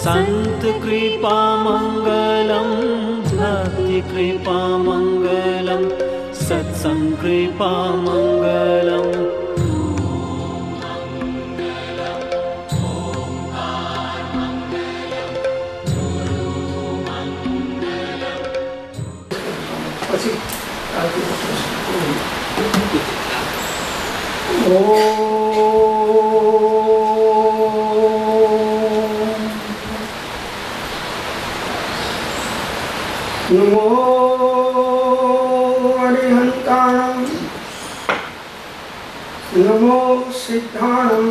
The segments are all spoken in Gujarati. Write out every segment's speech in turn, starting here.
संत कृपा मंगलम, भक्ति कृपा मंगलम, सत्संग कृपा मंगलम। नमो अरिहंताणं, नमो सिद्धाणं,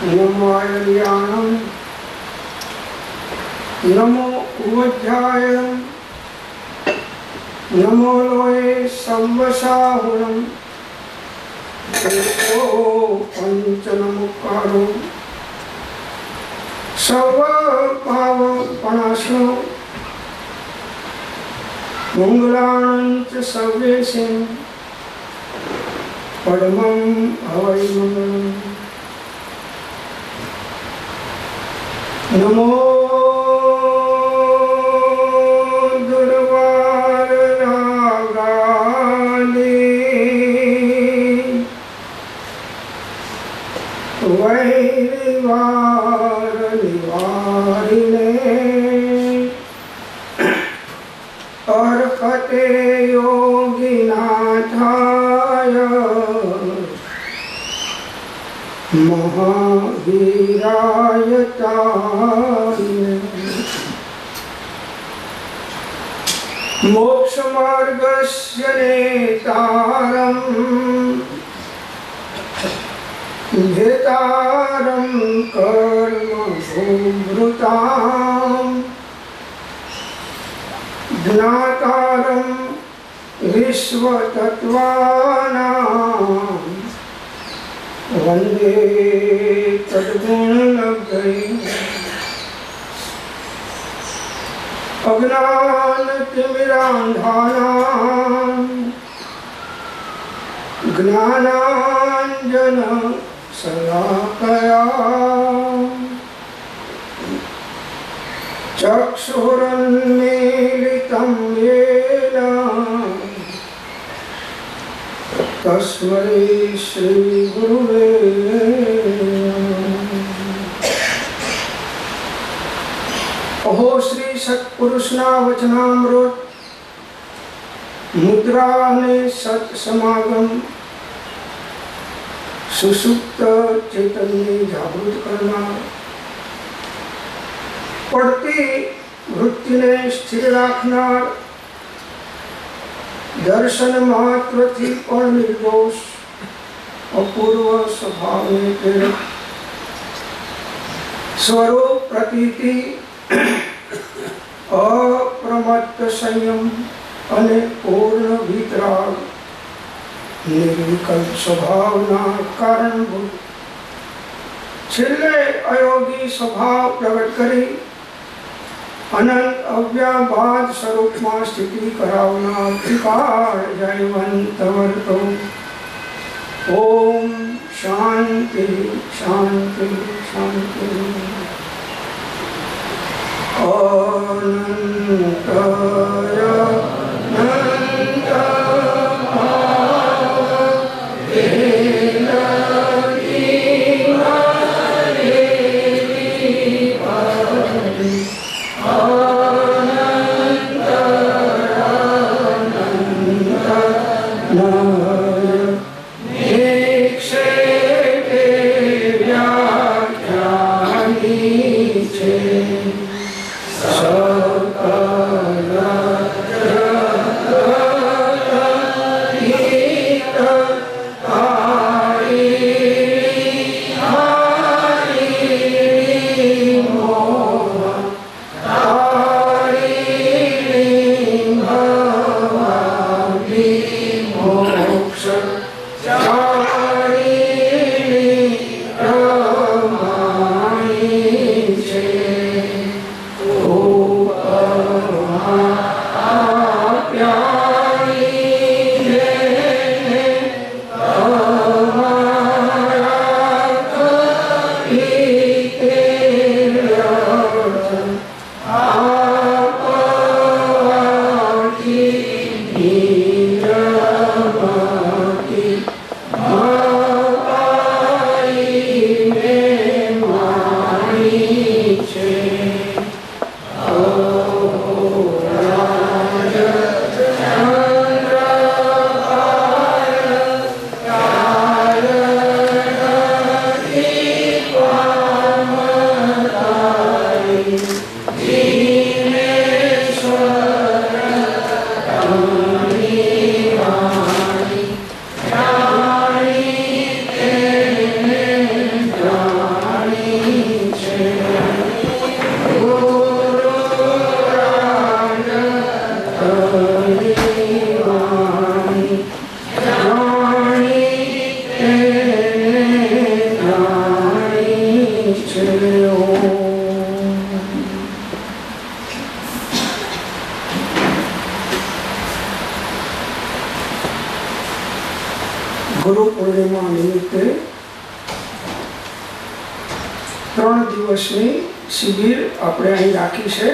नमो आयर्याणं, नमो उवध्यायं, नमो लोये संवसाहुणं, एको पंचनमुक्कारो सर्वभावपणाशो मंगलांच सर्वेशं परमं हवै मंगलम्। नमो दुर्वार रागाले वैरिवार निवारिणे अर्हते योगिनाथाय महावीराय तारिणे। मोक्षमार्गस्य नेतारम् भेतारं कर्म भूभृताम् ज्ञातारं विश्वतत्त्वानां वन्दे तद्गुणलब्धये। अज्ञानतिमिरान्धानां ज्ञानाञ्जन शलाकया चक्षुरुन्मीलितं येन तस्मै श्रीगुरुवे नमः। अहो श्री सत्पुरुषना वचनामृत मुद्रा ने सत समागम सुसुप्त चैतन्य जागृत करना, पड़ती वृत्ति ने स्थिर राखनार, दर्शन मात्र थी पण निर्दोष अपूर्व स्वभाव ने प्रेरक स्वरूप प्रतीति अप्रमत्त संयम अने पूर्ण वितराग निर्विकल्प स्वभावना कारणभूत छेल्ले अयोगी स्वभाव प्रगट करी अनंत अव्याबाद स्वरूप में स्थिति करावना त्रिकाल जयवंत वर्तो। ओम शांति शांति शांति। अनंतय सकल 3 દિવસની શિબિર આપણે અહીં રાખી છે.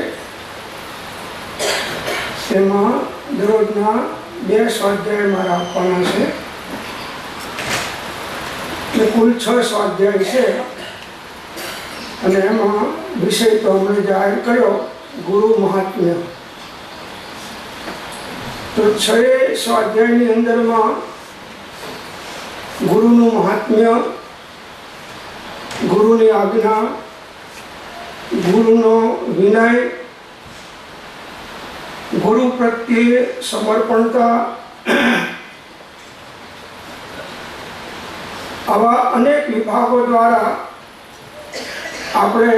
તેમાં દરરોજના 2 સ્વાધ્યાય મારા આપવાના છે. એટલે કુલ 6 સ્વાધ્યાય છે. અને એમાં વિષય તો અમે જાહેર કર્યો ગુરુ મહાત્મ્ય. તો 6 સ્વાધ્યાયની અંદરમાં ગુરુનું મહાત્મ્ય, ગુરુની આજ્ઞા, ગુરુનો વિનય, ગુરુ પ્રત્યે સમર્પણતા, આવા અનેક વિભાગો દ્વારા આપણે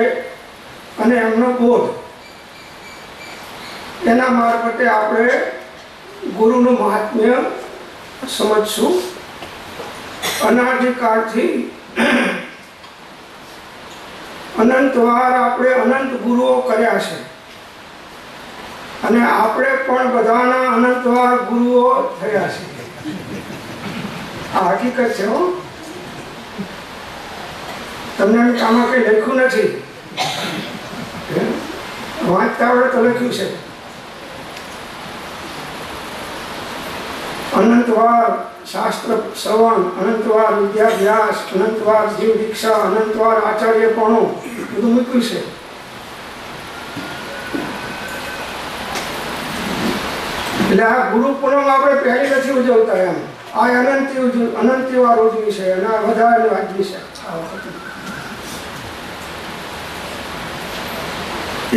અને એમનો બોધ, એના મારફતે આપણે ગુરુનું મહાત્મ્ય સમજશું. અનાદિકાળથી અનંતવાર આપણે અનંત ગુરુઓ કર્યા છે અને આપણે પણ બધાના અનંતવાર ગુરુઓ થયા છે. આ હકીકત છે. હો, તમને આમાં કંઈ લખ્યું નથી, વાંચતા આવડે તો લખ્યું છે. અનંતવાર શાસ્ત્ર શ્રવણ, અનંતવાર વિદ્યાભ્યાસ, અનંતવાર જીવ દીક્ષા, અનંતવાર આચાર્યપણું, બધું મૂક્યું છે. એટલે આ ગુરુ પૂનમ આપણે પહેલી નથી ઉજવતા એમ. આ અનંતી વાર ઉજવી છે અને આ વધારે વાંચવી છે.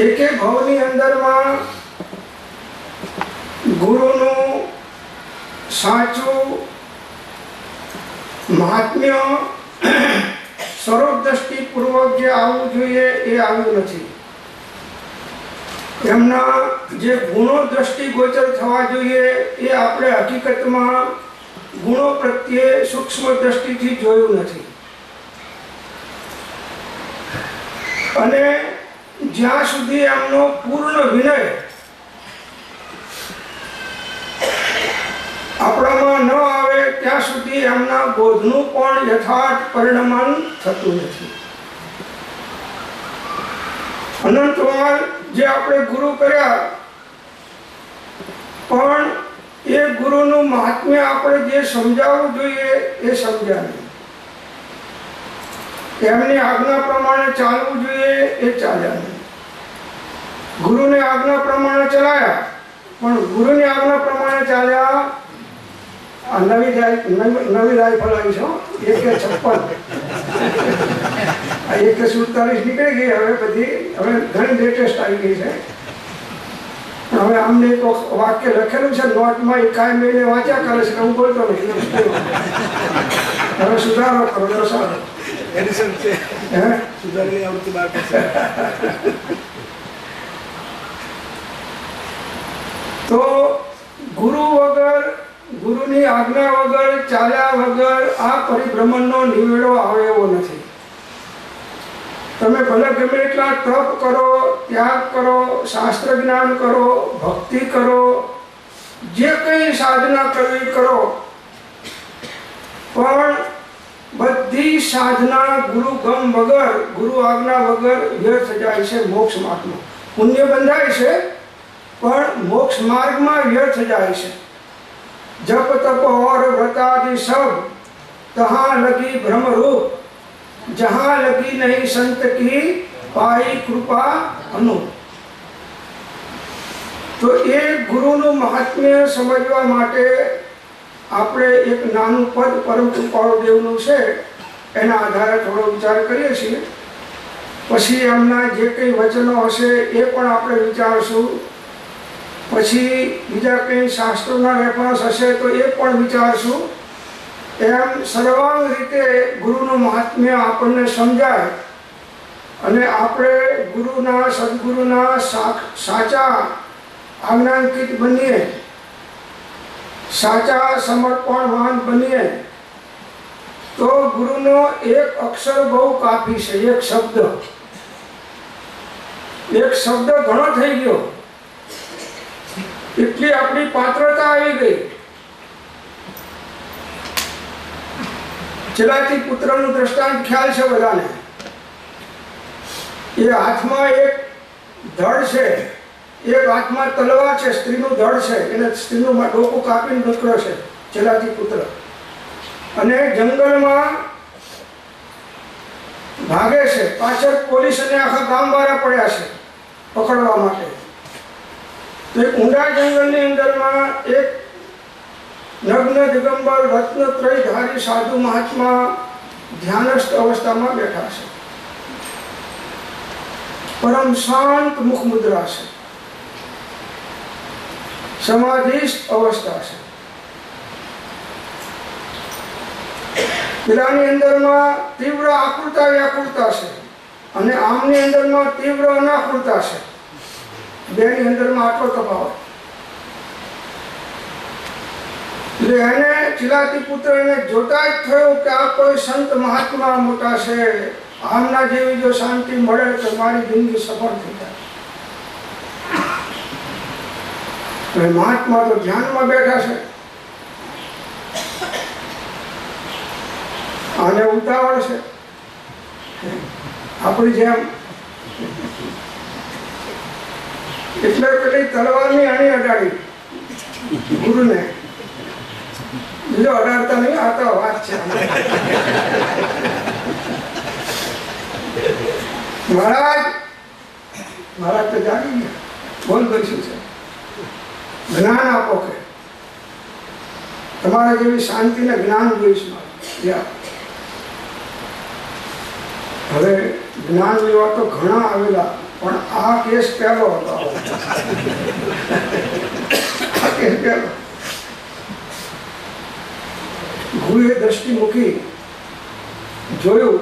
એક એક ભાવની અંદરમાં ગુરુનું સાચું મહાત્મ્ય સર્વદ્રષ્ટિપૂર્વક જે આવવું જોઈએ એ આવ્યું નથી. એમના જે ગુણો દ્રષ્ટિગોચર થવા જોઈએ એ આપણે હકીકતમાં ગુણો પ્રત્યે સૂક્ષ્મ દ્રષ્ટિથી જોયું નથી. અને જ્યાં સુધી એમનો પૂર્ણ વિનય આપણામાં ન આવે ત્યાં સુધી એમના બોધનું પણ યથાર્થ પરિણમન થતું નથી. અનંતવાર જે આપણે ગુરુ કર્યા પણ એ ગુરુનું મહાત્મ્ય આપણે જે સમજાવવું જોઈએ એ સમજ્યા નહીં. એમની આજ્ઞા પ્રમાણે ચાલવું જોઈએ એ ચાલ્યા નહીં. ગુરુની આજ્ઞા પ્રમાણે ચલાયા પણ ગુરુની આજ્ઞા પ્રમાણે ચાલ્યા. આ નવી રાઇફલ આવી છે. 156 નીકળી ગઈ. હવે બધી ઘણી લેટેસ્ટ આવી ગઈ છે. પણ હવે આમને એક વાક્ય લખેલું છે નોટમાં, એ કાંઈ મહિને વાંચ્યા કરે છે. હું બોલતો નથી. હવે સુધારો કરો તો સારું. સુધારેલી આવડતી બાર તો ગુરુ વગર, ગુરુની આજ્ઞા વગર, ચાલ્યા વગર આ પરિભ્રમણનો નિવેડો આવે એવો નથી. તમે ભલે ગમે એટલા તપ કરો, ત્યાગ કરો, શાસ્ત્ર જ્ઞાન કરો, ભક્તિ કરો, જે કંઈ સાધના કરવી કરો, પણ બધી સાધના ગુરુ ગમ વગર, ગુરુ આજ્ઞા વગર વ્યર્થ જાય છે. મોક્ષ માર્ગમાં પુણ્ય બંધાય છે પણ મોક્ષ માર્ગમાં વ્યર્થ જાય છે. जप तप और व्रतादि सब तहाँ लगी भ्रम रूप, जहाँ लगी नहीं संत की पाई कृपा अनु. તો એ ગુરુનું મહાત્મ્ય સમજવા માટે આપણે એક નાનું પદ પરમ કૃપાળુ દેવનું છે એના આધારે થોડો વિચાર કરીએ છીએ. પછી એમના જે કંઈ વચનો હશે એ પણ આપણે વિચારશું. પછી બીજા કંઈ શાસ્ત્રોના રેફરન્સ હશે તો એ પણ વિચારશું. એમ સર્વાંગ રીતે ગુરુનું મહાત્મ્ય આપણને સમજાય અને આપણે ગુરુના, સદગુરુના સાચા આજ્ઞાંકિત બનીએ, સાચા સમર્પણવાન બનીએ. તો ગુરુનો એક અક્ષર બહુ કાફી છે. એક શબ્દ ઘણો થઈ ગયો. એટલી આપણી પાત્રતા આવી ગઈ. ચલાતી પુત્રનું દ્રષ્ટાંત ખ્યાલ છે બધાને. એ હાથમાં એક ધડ છે, એક હાથમાં તલવાર છે, સ્ત્રીનું ધડ છે, એને સ્ત્રીનું ડોકું કાપીને નીકળ્યો છે ચલાતી પુત્ર, અને જંગલમાં ભાગે છે. પાછળ પોલીસ અને આખા ગામવાળા પડ્યા છે પકડવા માટે. તો એક ઊંડા જંગલની અંદરમાં એક નગ્ન દિગંબર રત્નત્રયધારી સાધુ મહાત્મા ધ્યાનસ્થ અવસ્થામાં બેઠા છે. પરમ શાંત મુખ મુદ્રા છે, સમાધિસ્થ અવસ્થા છે. પેલાની અંદરમાં તીવ્ર આકુળતા વ્યાકુળતા છે અને આમની અંદરમાં તીવ્ર અનાકુળતા છે. બેની અંદરમાં આટલો તફાવત. એટલે એને ચિલાતી પુત્ર એને જોતા જ થયું કે આ કોઈ સંત મહાત્મા મોટા છે, આમના જેવી જો શાંતિ મળે તો મારી જિંદગી સફળ થઈ જાય. મહાત્મા તો ધ્યાનમાં બેઠા છે, આને ઉતાવળ છે આપણી જેમ. એટલે પેલી તલવારની અણી અડાડી ગુરુને. બીજો અડાડતા નહીં, આ તો વાત છે. મહારાજ તો જાગી ગયા. બોલ દઈશું છે, જ્ઞાન આપો કે તમારા જેવી શાંતિને જ્ઞાન જોઈશ મારે. હવે જ્ઞાન લેવા તો ઘણા આવેલા, પણ આ કેસ પહેલો હતો. આ કેસ પહેલો. ગુરુએ દ્રષ્ટિ મૂકી, જોયું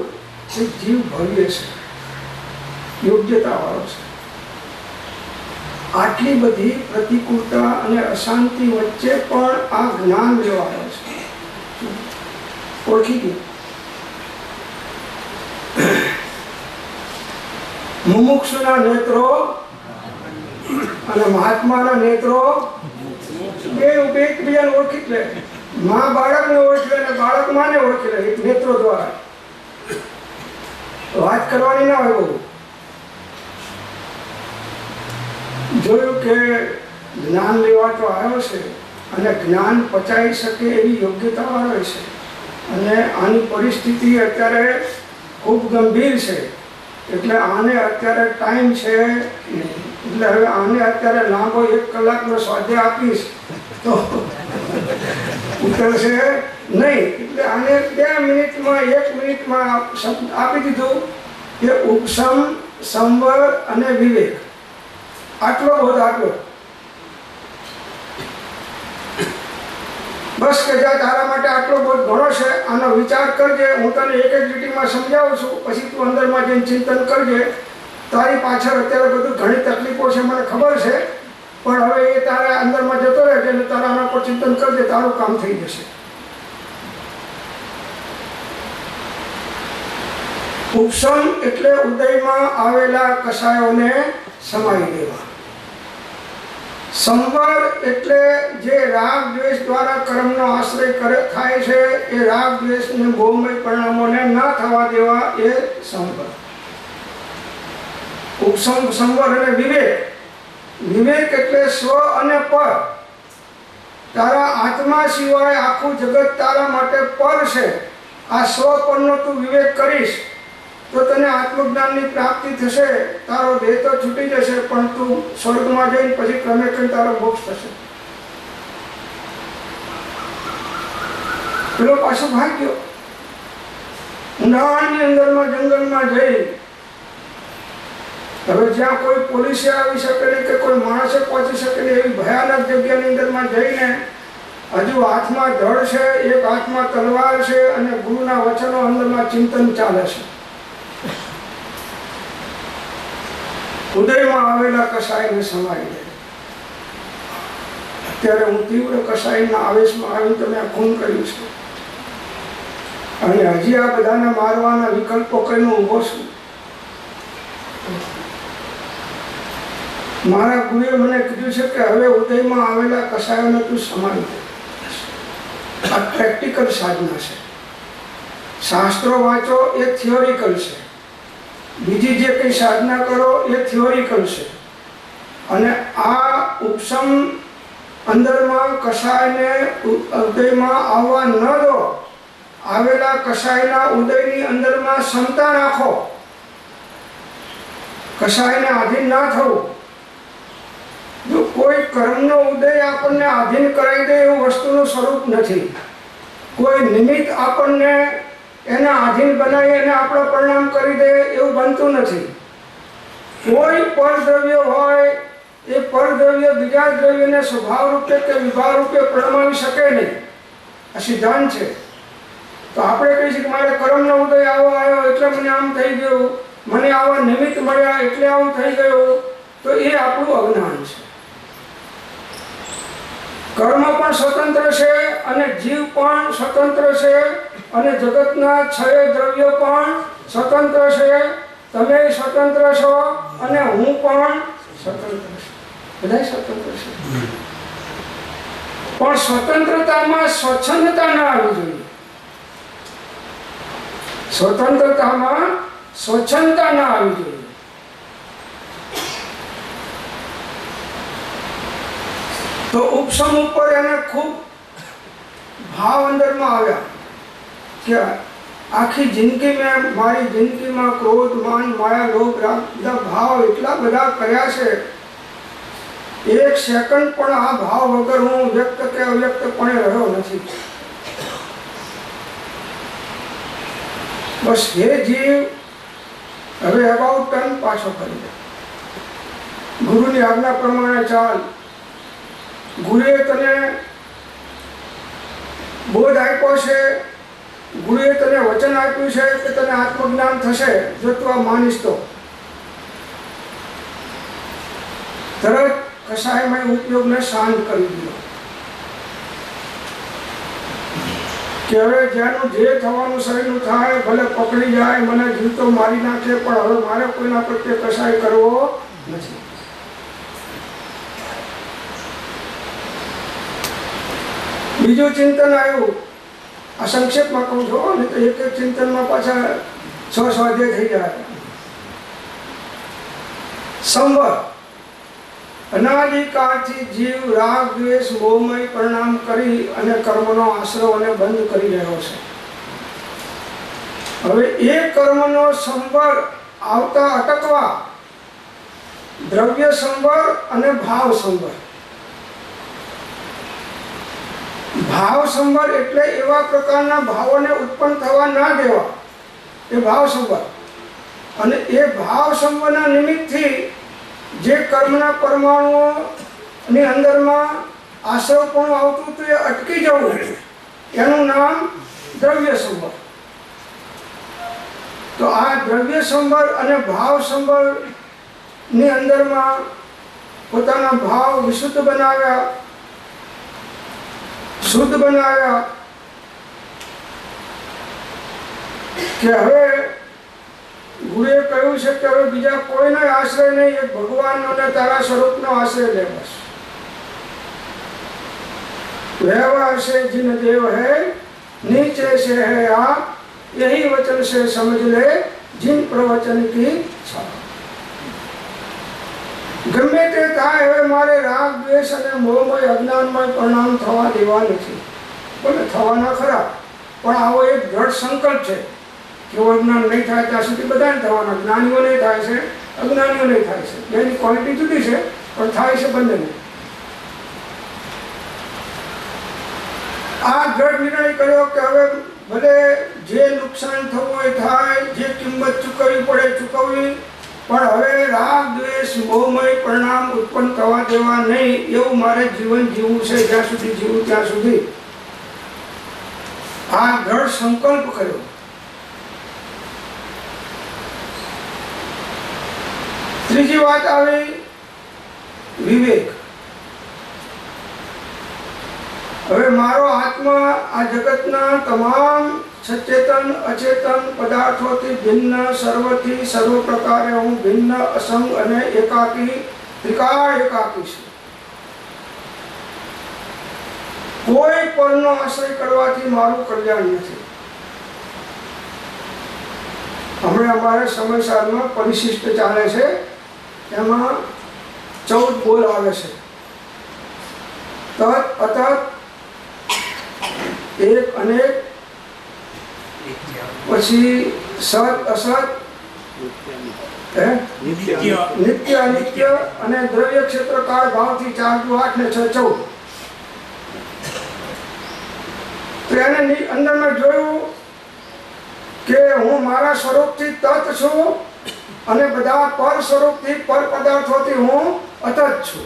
કે જીવ ભવ્ય છે, યોગ્યતા વાળો છે. આટલી બધી પ્રતિકૂળતા અને અશાંતિ વચ્ચે પણ આ જ્ઞાન લેવાનો છે. ઓળખી ગયું. મુમુક્ષુના નેત્રો અને મહાત્માના નેત્રો બે એકબીજાને ઓળખી લે. માં બાળકને ઓળખી લે અને બાળક માને ઓળખી લે નેત્રો દ્વારા. વાત કરવાની ના હોય. બહુ જોયું કે જ્ઞાન લેવા તો આવ્યો છે અને જ્ઞાન પચાવી શકે એવી યોગ્યતા વાળો છે, અને આની પરિસ્થિતિ અત્યારે ખૂબ ગંભીર છે. એટલે આને અત્યારે ટાઈમ છે નહીં. એટલે હવે આને અત્યારે લાંબો 1 કલાકનો સ્વાધ્યાય આપીશ તો ઉતરશે નહીં. એટલે આને 2 મિનિટમાં 1 મિનિટમાં આપી દીધું કે ઉપસમ, સંવર અને વિવેક. આટલો બોધ, આટલો બસ. કે જા તારા માટે આટલો બોધ ઘણો છે, આનો વિચાર કરજે. હું તને એક લીટીમાં સમજાવું છું, પછી તું અંદરમાં જઈને ચિંતન કરજે. તારી પાછળ અત્યારે બધું ઘણી તકલીફો છે મને ખબર છે, પણ હવે એ તારા અંદરમાં જતો રહેજે અને તારા આના પર ચિંતન કરજે, તારું કામ થઈ જશે. ઉપસમ એટલે ઉદયમાં આવેલા કષાયોને સમાવી દેવા. સંવર એટલે જે રાગ દ્વેષ દ્વારા કર્મનો આશ્રય થાય છે, એ રાગ દ્વેષને ભોગમય પરિણામોને ન થવા દેવા, એ સંવર. ઉપસમ, સંવર અને વિવેક. વિવેક એટલે સ્વ અને પર. તારા આત્મા સિવાય આખું જગત તારા માટે પર છે. આ સ્વ પરનો તું વિવેક કરીશ તો તને આત્મજ્ઞાનની પ્રાપ્તિ થશે. તારો દેહ તો છૂટી જશે, પણ તું સ્વર્ગમાં જઈને પછી ક્રમે ક્રમે તારો મોક્ષ થશે. પેલો પાછો ભાગ્યો ઊંડાણની અંદરમાં જંગલમાં જઈ. હવે જ્યાં કોઈ પોલીસે આવી શકે નહીં કે કોઈ માણસે પહોંચી શકે નહીં એવી ભયાનક જગ્યાની અંદરમાં જઈને હજુ હાથમાં ધડ છે, એક હાથમાં તલવાર છે, અને ગુરુના વચનો અંદરમાં ચિંતન ચાલે છે. ઉદયમાં આવેલા કસાયને સમાવી દે. અત્યારે હું તીવ્ર કસાયના આવેશમાં આવીને તમે આ ખૂન કર્યું છે, અને હજી આ બધાને મારવાના વિકલ્પો કહીને ઊભો છું. મારા ગુરુએ મને કીધું છે કે હવે ઉદયમાં આવેલા કસાયોને તું સમાવી દે. આ પ્રેક્ટિકલ સાધના છે. શાસ્ત્રો વાંચો એ થિયોરિકલ છે, બીજી જે કંઈ સાધના કરો એ થિયોરિકલ છે, અને આ ઉપસમ અંદરમાં કષાયને ઉદયમાં આવવા ન દો, આવેલા કષાયના ઉદયની અંદરમાં ક્ષમતા રાખો, કષાયને આધીન ના થવું. જો કોઈ કર્મનો ઉદય આપણને આધીન કરાવી દે એવું વસ્તુનું સ્વરૂપ નથી. કોઈ નિમિત્ત આપણને એના આધીન બનાવી અને આપણે પરિણામ કરી દે એવું બનતું નથી. કોઈ પરદ્રવ્ય હોય એ પરદ્રવ્ય બીજા દ્રવ્યને સ્વભાવ રૂપે કે વિભાવ રૂપે પ્રમાવી શકે નહીં. આ સિદ્ધાંત છે. તો આપણે કહીએ છીએ કે મારે કર્મનો ઉદય આવો આવ્યો એટલે મને આમ થઈ ગયું, મને આવા નિમિત્ત મળ્યા એટલે આવું થઈ ગયું, તો એ આપણું અજ્ઞાન છે. કર્મ પણ સ્વતંત્ર છે અને જીવ પણ સ્વતંત્ર છે અને જગતના 6 દ્રવ્યો પણ સ્વતંત્ર છે. તમે સ્વતંત્ર છો અને હું પણ સ્વતંત્ર છું. બધા સ્વતંત્ર છે, પણ સ્વતંત્રતામાં સ્વચ્છંદતા ના આવી જોઈએ. સ્વતંત્રતામાં સ્વચ્છંદતા ના આવી જોઈએ. તો ઉપસમ ઉપર એને ખૂબ ભાવ અંદરમાં આવ્યા કે આખી જિંદગી મેં મારી જિંદગીમાં ક્રોધ, માન, માયા, લોભ, રાગ બધા ભાવ એટલા બધા કર્યા છે, એક સેકન્ડ પણ આ ભાવ વગર હું વ્યક્ત કે અવ્યક્તપણે રહ્યો નથી. બસ હે જીવ, હવે અબાઉટ ટર્ન પાછો કરી દે. ગુરુની આજ્ઞા પ્રમાણે ચાલ. ગુરુએ તને બોધ આપ્યો છે, ગુરુએ તને વચન આપ્યું છે કે તને આત્મજ્ઞાન થશે જો તું આ માનીશ તો. તરત કષાયમય ઉપયોગને શાંત કરી દીધો કે હવે જેનું જે થવાનું શરીરનું થાય, ભલે પકડી જાય, મને જીવતો મારી નાખે, પણ હવે મારે કોઈના પ્રત્યે કષાય કરવો નથી. બીજું ચિંતન આવ્યું. આ સંક્ષેપમાં કહું છું ને, તો એક ચિંતનમાં પાછા 6 સ્વાધ્યાય થઈ જાય. સંવર. અનાદિકાળથી જીવ રાગ, દ્વેષ, મોહમય પરિણામ કરી અને કર્મનો આશ્રવ અને બંધ કરી રહ્યો છે. હવે એ કર્મનો સંવર આવતા અટકવા દ્રવ્ય સંવર અને ભાવ સંવર. ભાવ સંવર એટલે એવા પ્રકારના ભાવોને ઉત્પન્ન થવા ના દેવા, એ ભાવ સંવર. અને એ ભાવ સંવરના નિમિત્તથી જે કર્મના પરમાણુઓની અંદરમાં આશ્રવ પણ આવતું હતું એ અટકી જવું, એનું નામ દ્રવ્ય સંવર. તો આ દ્રવ્ય સંવર અને ભાવ સંવરની અંદરમાં પોતાના ભાવ વિશુદ્ધ બનાવ્યા, શુદ્ધ બનાવ્યા કે હવે ગુરુએ કહ્યું છે કે હવે બીજા કોઈનો આશ્રય નહીં, એક ભગવાનનો ને તારા સ્વરૂપનો આશ્રય લે. બસ વ્યવહાર છે જીન દેવ હૈ, નીચે से है आप, यही वचन से समझ ले जिन प्रवचन की छा. ગમે તે થાય, હવે મારે રાગ, દ્વેષ અને મોહમય અજ્ઞાનમય પરિણામ થવા દેવા નથી. બોલે થવાના ખરા, પણ આવો એક દ્રઢ સંકલ્પ છે કે અજ્ઞાન નહીં થાય ત્યાં સુધી બધાને થવાના. જ્ઞાનીઓને થાય છે, અજ્ઞાનીઓને થાય છે. એની ક્વોલિટી જુદી છે, પણ થાય છે બંનેને. આ દ્રઢ નિર્ણય કર્યો કે હવે ભલે જે નુકસાન થવું હોય થાય, જે કિંમત ચૂકવવી પડે ચૂકવવી, પણ હવે રાગ, દ્વેષ, મોહમય પરિણામ ઉત્પન્ન થવા દેવા નહીં. એવું મારે જીવન જીવવું છે, જ્યાં સુધી જીવું ત્યાં સુધી. આ દ્રઢ સંકલ્પ કર્યો. ત્રીજી વાત આવી વિવેક. હવે મારો આત્મા આ જગતના તમામ સચેતન અચેતન પદાર્થોથી ભિન્ન, સર્વથી સર્વ પ્રકારે હું ભિન્ન, અસંગ અને એકાકી, ત્રિકાળ એકાકી છું. કોઈ પરનો આશ્રય કરવાથી મારું કલ્યાણ નથી. હમણાં અમારે સમયસારમાં પરિશિષ્ટ ચાલે છે, એમાં 14 બોલ આવે છે. તત, અતત, એક, અનેક, પછી સત, અસત, નિત્ય, અનિત્ય અને દ્રવ્ય ક્ષેત્ર કાળ ભાવથી 4 દુ 8 ને 6 14. તો એને અંદરમાં જોયું કે હું મારા સ્વરૂપથી તત છું અને બધા પર સ્વરૂપથી પર પદાર્થોથી હું અતત છું.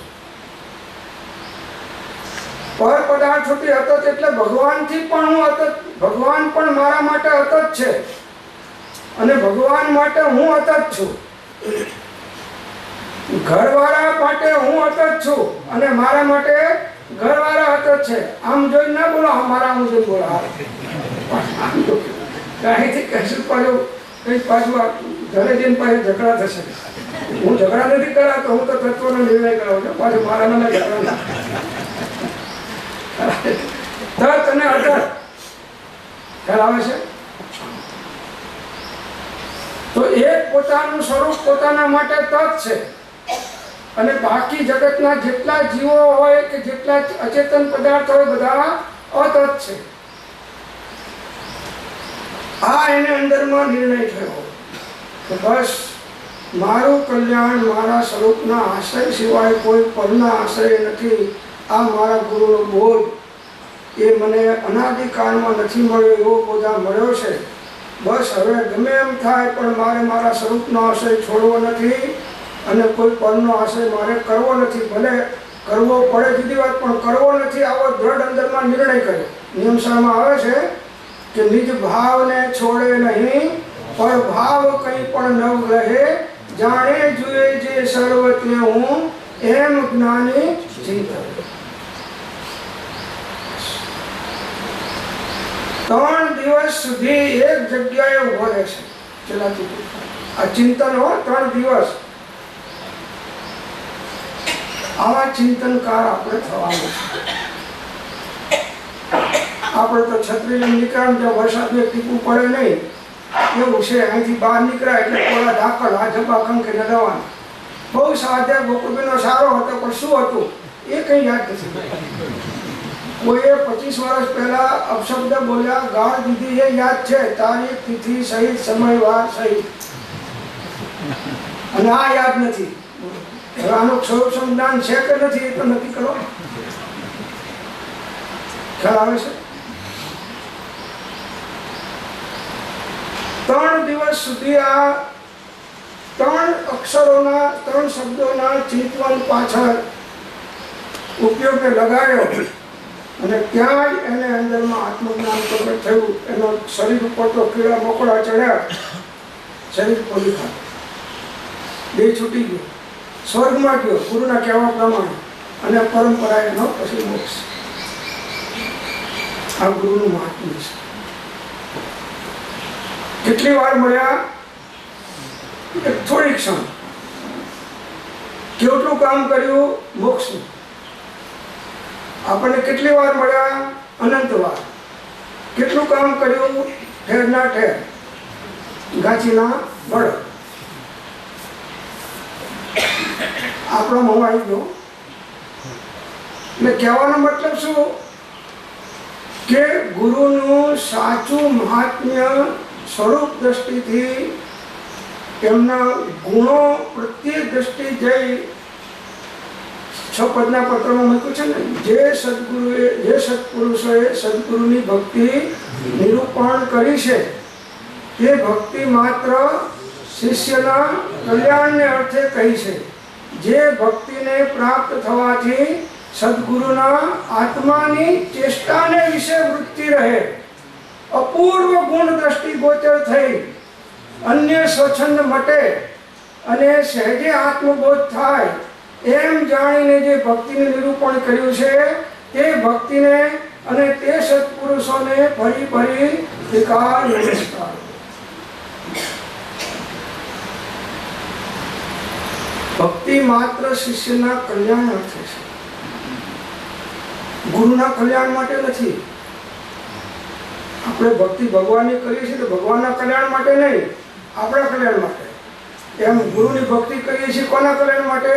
પર પદાર્થોથી અતત એટલે ભગવાનથી પણ હું અતત, ભગવાન પણ મારા માટે અતત છે અને ભગવાન માટે હું અતત છું. ઘરવાળા માટે હું અતત છું અને મારા માટે ઘરવાળા અતત છે. આમ જોઈને ના બોલો, મારા હું જોઈને બોલો. અહીંથી કશું પાછું કંઈક પાછું ઘરે જઈને પાછું ઝઘડા થશે. હું ઝઘડા નથી કરાતો, હું તો તત્વનો નિર્ણય કરાવું છું. પાછું મારા ના ઝઘડા તત અને અતત ખ્યાલ આવે છે. તો એક પોતાનું સ્વરૂપ પોતાના માટે તત છે અને બાકી જગતના જેટલા જીવો હોય કે જેટલા અચેતન પદાર્થ હોય બધા અતત છે. આ એને અંદરમાં નિર્ણય થયો કે બસ મારું કલ્યાણ મારા સ્વરૂપના આશ્રય સિવાય કોઈ પરના આશ્રય નથી. આ મારા ગુરુનો બોધ એ મને અનાદિકાળમાં નથી મળ્યો, એવો બોધા મળ્યો છે. બસ હવે ગમે એમ થાય પણ મારે મારા સ્વરૂપનો આશ્રય છોડવો નથી અને કોઈ પરનો આશ્રય મારે કરવો નથી. ભલે કરવો પડે જુદી વાત, પણ કરવો નથી આવો દ્રઢ અંદરમાં નિર્ણય કર્યો. નિયમશાળામાં આવે છે કે નિજ ભાવને છોડે નહીં, પર ભાવ કંઈ પણ ન રહે, જાણે જુએ જે સર્વ તે હું, એમ જ્ઞાની ચિંતન. 3 દિવસ સુધી એક જગ્યાએ ઉભો રહે છે. ચલાથી આ ચિંતન હો, 3 દિવસ. આવા ચિંતનકાર આપણે થવાનું છે. આપણે તો છત્રી લઈને નીકળ્યા, જ્યાં વરસાદનું ટીપું પડે નહીં એવું છે. અહીંથી બહાર નીકળ્યા એટલે પોલા ઢાકલ, આ જપા કંકીને જવાનું. બહુ સ્વાધ્યાય ગોકુળબેનનો સારો હતો, પણ શું હતું એ કંઈ યાદ નથી. કોઈએ 25 વર્ષ પહેલા અપશબ્દ બોલ્યા, ગાળ દીધી એ યાદ છે, તારીખ, તિથિ સહિત, સમય, વાર સહિત, અને આ યાદ નથી. હવે આનું સ્વરૂપ સંજ્ઞાન છે કે નથી એ તો નક્કી કરો. ખ્યાલ આવે છે? 3 દિવસ સુધી આ 3 અક્ષરોના 3 શબ્દોના ચિંતન પાછળ ઉપયોગને લગાડ્યો અને ત્યાં જ એને અંદરમાં આત્મજ્ઞાન પ્રગટ થયું. એનો શરીર ઉપર તો કીડા મકોડા ચડ્યા, શરીર ખોલી ખાધું, દેહ છૂટી ગયો, સ્વર્ગમાં ગયો ગુરુના કહેવા પ્રમાણે, અને પરંપરા એનો પછી મોક્ષ. આ ગુરુનું મહાત્મ્ય છે. કેટલી વાર મળ્યા? થોડી ક્ષણ. કેટલું કામ કર્યું? મોક્ષનું. આપણને કેટલી વાર મળ્યા? અનંત વાર. કેટલું કામ કર્યું? ઠેરના ઠેર, ગાચીના બળ. આપણો મોહ આવી ગયો. એટલે કહેવાનો મતલબ શું કે ગુરુનું સાચું મહાત્મ્ય સ્વરૂપ દ્રષ્ટિથી, એમના ગુણો પ્રત્યે દ્રષ્ટિ જઈ 6 પદના પત્રમાં મૂક્યું છે ને, જે સદગુરુએ, જે સત્પુરુષોએ સદગુરુની ભક્તિ નિરૂપણ કરી છે તે ભક્તિ માત્ર શિષ્યના કલ્યાણને અર્થે કહી છે. જે ભક્તિને પ્રાપ્ત થવાથી સદગુરુના આત્માની ચેષ્ટાને વિશે વૃત્તિ રહે, અપૂર્વ ગુણ દ્રષ્ટિ ગોચર થઈ, અન્ય સ્વચ્છંદ મટે અને સહેજે આત્મબોધ થાય, એમ જાણીને જે ભક્તિનું નિરૂપણ કર્યું છે તે ભક્તિને અને તે સત્પુરુષોને ફરી ફરી વિકાર નમસ્કાર. ભક્તિ માત્ર શિષ્યના કલ્યાણ અર્થે છે, ગુરુના કલ્યાણ માટે નથી. આપણે ભક્તિ ભગવાનની કરીએ છીએ તો ભગવાનના કલ્યાણ માટે નહીં, આપણા કલ્યાણ માટે. એમ ગુરુની ભક્તિ કરીએ છીએ કોના કલ્યાણ માટે?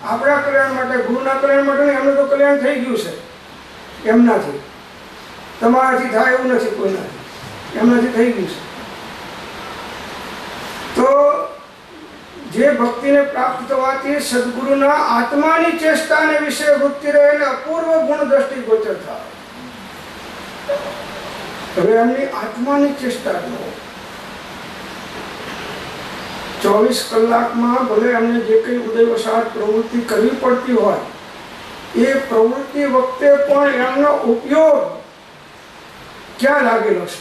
આપણા કલ્યાણ માટે. ગુરુના કલ્યાણ માટે નહીં. એમનું તો કલ્યાણ થઈ ગયું છે એમનાથી. તમારાથી થાય એવું નથી કોઈનાથી, એમનાથી થઈ ગયું છે. તો જે ભક્તિને પ્રાપ્ત થવાથી સદગુરુના આત્માની ચેષ્ટાને વિશે વૃત્તિ રહે અને અપૂર્વ ગુણ દ્રષ્ટિ ગોચર થાય. હવે એમની આત્માની ચેષ્ટા ન 24 કલાકમાં ભલે એમને જે કંઈ ઉદયવસાત પ્રવૃત્તિ કરવી પડતી હોય એ પ્રવૃત્તિ વખતે પણ એમનો ઉપયોગ ક્યાં લાગેલો છે?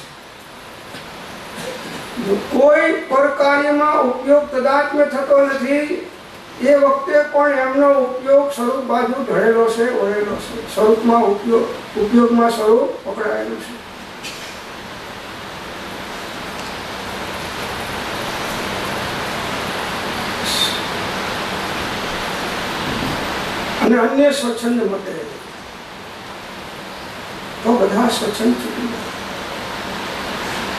કોઈ પર કાર્યમાં ઉપયોગ તદાત્મ્ય થતો નથી. એ વખતે પણ એમનો ઉપયોગ સ્વરૂપ બાજુ ઢળેલો છે, વળેલો છે. સ્વરૂપમાં ઉપયોગમાં સ્વરૂપ પકડાયેલું છે. અને અન્ય સ્વચ્છંદ મતે તો બધા સ્વચ્છંદ છૂટી ગયા.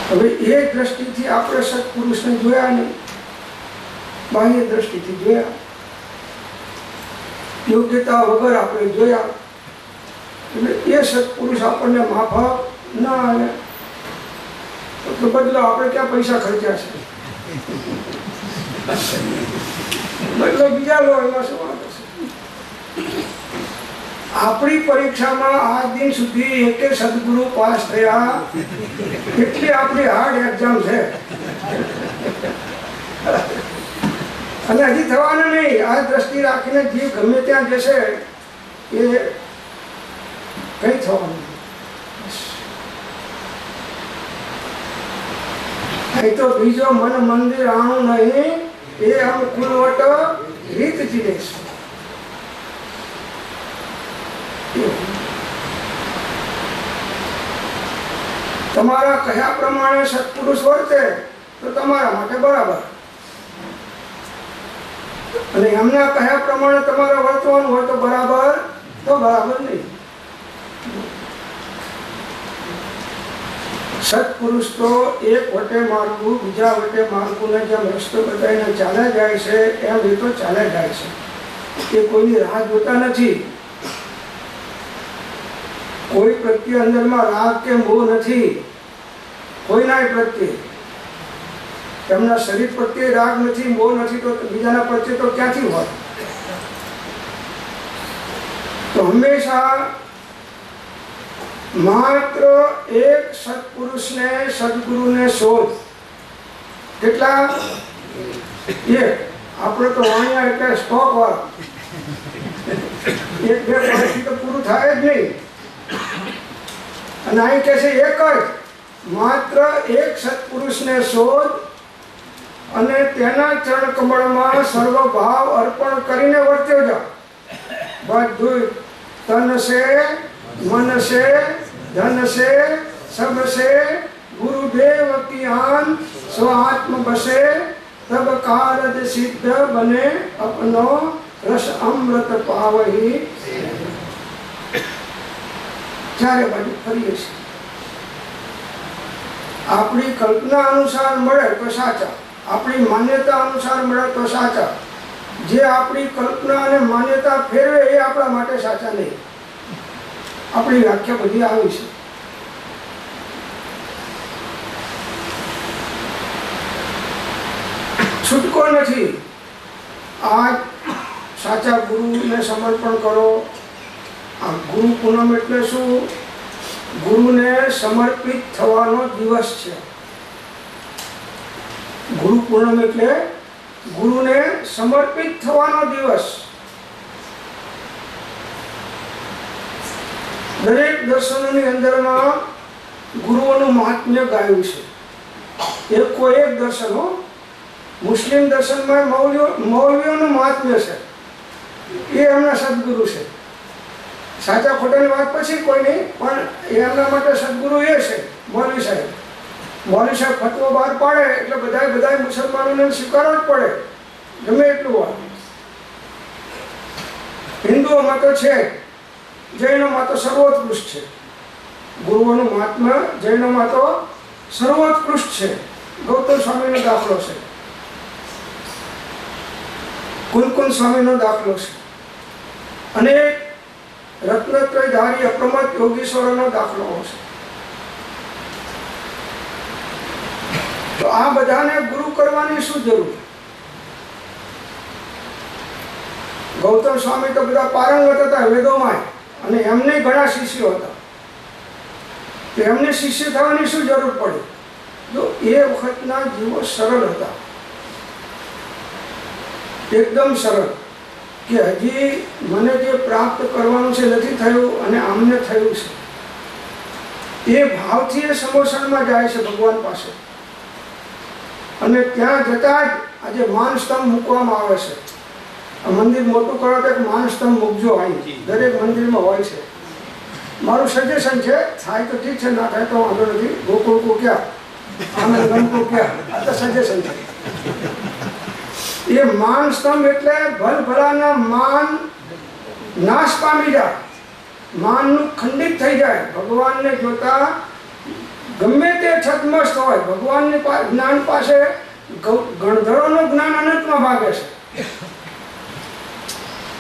હવે એ દ્રષ્ટિથી આપણે સત્પુરુષને જોયા નહીં, બાહ્ય દ્રષ્ટિથી જોયા, યોગ્યતા વગર આપણે જોયા. એટલે એ સત્પુરુષ આપણને માફક ના આવે તો બદલો આપણે ક્યાં પૈસા ખર્ચ્યા છે, બદલો બીજા લો, એમાં શું વાંધો છે? આપણી પરીક્ષામાં આજ દિન સુધી એકે સદગુરુ પાસ થયા એટલી આપણી હાર્ડ એક્ઝામ છે અને હજી થવાના નહીં. આ દ્રષ્ટિ રાખીને જીવ ગમે ત્યાં જશે એ કઈ થવાનું નહીં. તો બીજો મન મંદિર આણું નહીં એ આમ કુલવટ રીત જીવે છે. તમારા કયા પ્રમાણે સત્પુરુષ વર્તે તો તમારા માટે બરાબર, અને એમના કયા પ્રમાણે તમારે વર્તવાનું હોય તો બરાબર નહીં. સત્પુરુષ તો એક વટે માર્ગું બીજા વટે માર્ગું ને જેમ રસ્તો બતાવીને ચાલ્યા જાય છે એમ એ તો ચાલ્યા જાય છે. એ કોઈની રાહ જોતા નથી. કોઈ પ્રત્યે અંદરમાં રાગ કે મોહ નથી, કોઈના પ્રત્યે. તેમના શરીર પ્રત્યે રાગ નથી, મોહ નથી, તો બીજાના પ્રત્યે તો ક્યાંથી હોય? તો હંમેશા માત્ર એક સત્પુરુષને સદગુરુને શોધ. કેટલા? એક. આપણે તો અહીંયા એટલે સ્ટોક વાળા, એક બે વર્ષથી તો પૂરું થાય જ નહીં. અને અહીં કહે છે એક જ, માત્ર એક સત્પુરુષને શોધ અને તેના ચરણ કમળમાં સર્વ ભાવ અર્પણ કરીને વર્ત્યો જાઓ. બધું તન સે, મન સે, ધન સે, સબ સે, ગુરુદેવ કી આન સ્વ આત્મ બસે, તબ કારજ સિદ્ધ બને અપનો રસ અમૃત પાવહી. ચારે બાજુ ફરીએ છીએ. આપણી કલ્પના અનુસાર મળે તો સાચા, આપણી માન્યતા અનુસાર મળે તો સાચા. જે આપણી કલ્પના અને માન્યતા ફેરવે એ આપણા માટે સાચા નહીં. આપણી વ્યાખ્યા બધી આવી છે. છૂટકો નથી. આ સાચા ગુરુને સમર્પણ કરો. આ ગુરુ પૂનમ એટલે શું? ગુરુને સમર્પિત થવાનો દિવસ છે. ગુરુ પૂનમ એટલે ગુરુને સમર્પિત થવાનો દિવસ. દરેક દર્શનોની અંદરમાં ગુરુઓનું મહાત્મ્ય ગાયું છે. એક દર્શનો મુસ્લિમ દર્શનમાં મૌલવીઓનું મહાત્મ્ય છે. એ એમના સદગુરુ છે. સાચા ખોટાની વાત પછી કોઈ નહીં, પણ એમના માટે સદગુરુ એ છે મૌલવી સાહેબ. મૌલવી સાહેબ ફતવો બહાર પાડે એટલે બધા મુસલમાનોને સ્વીકારવો જ પડે, ગમે એટલું હોય. હિન્દુઓમાં તો છે, જૈનોમાં તો સર્વોત્કૃષ્ટ છે. ગુરુઓનું મહાત્મા જૈનોમાં તો સર્વોત્કૃષ્ટ છે. ગૌતમ સ્વામીનો દાખલો છે, કુલકુંદ સ્વામીનો દાખલો છે, અને રત્નત્રયધારી અપ્રમત યોગીશ્વરોનો દાખલો છે. તો આ બધાને ગુરુ કરવાની શું જરૂર? ગૌતમ સ્વામી તો બધા પારંગત હતા વેદોમાં, અને એમને ઘણા શિષ્યો હતા. તો એમને શિષ્ય થવાની શું જરૂર પડી? જો એ વખતના જીવો સરળ હતા, એકદમ સરળ, કે હજી મને જે પ્રાપ્ત કરવાનું છે નથી થયું અને આમને થયું છે. એ ભાવથી એ સમોસણમાં જાય છે ભગવાન પાસે, અને ત્યાં જતા જ આજે માન સ્તંભ મૂકવામાં આવે છે. આ મંદિર મોટું કરો તો એક માન સ્તંભ મૂકજો, અહીં દરેક મંદિરમાં હોય છે. મારું સજેશન છે, થાય તો ઠીક છે, ના થાય તો વાંધો નથી. ગોકુળ કો ક્યાં, આનંદ ગમ કો ક્યાં, આ તો સજેશન છે. એ માન સ્તંભ એટલે ભલભલાના માન નાશ પામી જાય, માનનું ખંડિત થઈ જાય. ભગવાનને જોતા ગમે તે છદ્મસ્ત હોય, ભગવાનની જ્ઞાન પાસે ગણધરોનું જ્ઞાન અનંતમાં ભાગે છે.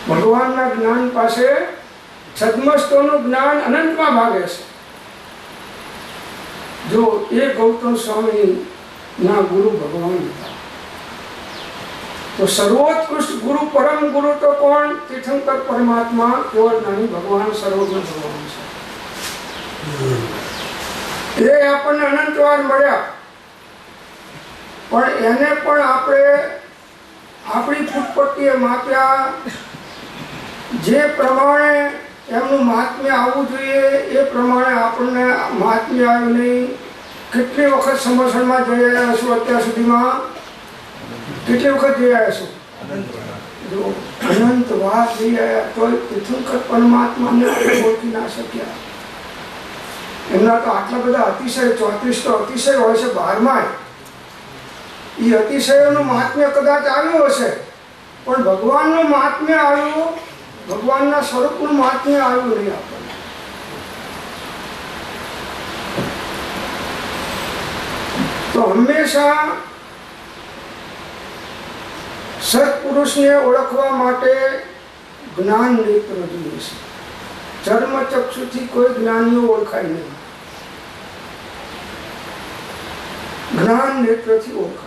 ભગવાનના જ્ઞાન પાસે છદ્મસ્તોનું જ્ઞાન અનંતમાં ભાગે છે. જો એ ગૌતમ સ્વામી ના ગુરુ ભગવાન હતા, તો સર્વોત્કૃષ્ટ ગુરુ, પરમ ગુરુ તો કોણ? તીર્થંકર પરમાત્મા, કેવળ જ્ઞાની ભગવાન, સર્વજ્ઞ ભગવાન છે. એ આપણને અનંત વાર મળ્યા, પણ એને પણ આપણે આપણી ફૂટપટ્ટીએ માપ્યા. જે પ્રમાણે એમનું મહાત્મ્ય આવવું જોઈએ એ પ્રમાણે આપણને મહાત્મ્ય આવ્યું નહીં. કેટલી વખત સમસણમાં જઈ આવ્યા છું અત્યાર સુધીમાં? કેટલી વખત જઈ આવ્યા છું? જો અનંત વાર જઈ આવ્યા, તો તીર્થંકર પરમાત્માને ઓળખી ના શક્યા. એમના તો આટલા બધા અતિશય, 34 તો અતિશય હોય છે 12માં. એ અતિશયોનું મહાત્મ્ય કદાચ આવ્યું હશે, પણ ભગવાનનું મહાત્મ્ય આવ્યું, ભગવાનના સ્વરૂપનું મહાત્મ્ય આવ્યું નહીં આપણને. તો હંમેશા સત્પુરુષને ઓળખવા માટે જ્ઞાન નેત્ર જોઈએ છે. ચર્મચક્ષુથી કોઈ જ્ઞાનીઓ ઓળખાય નહીં, જ્ઞાન નેત્રથી ઓળખાય.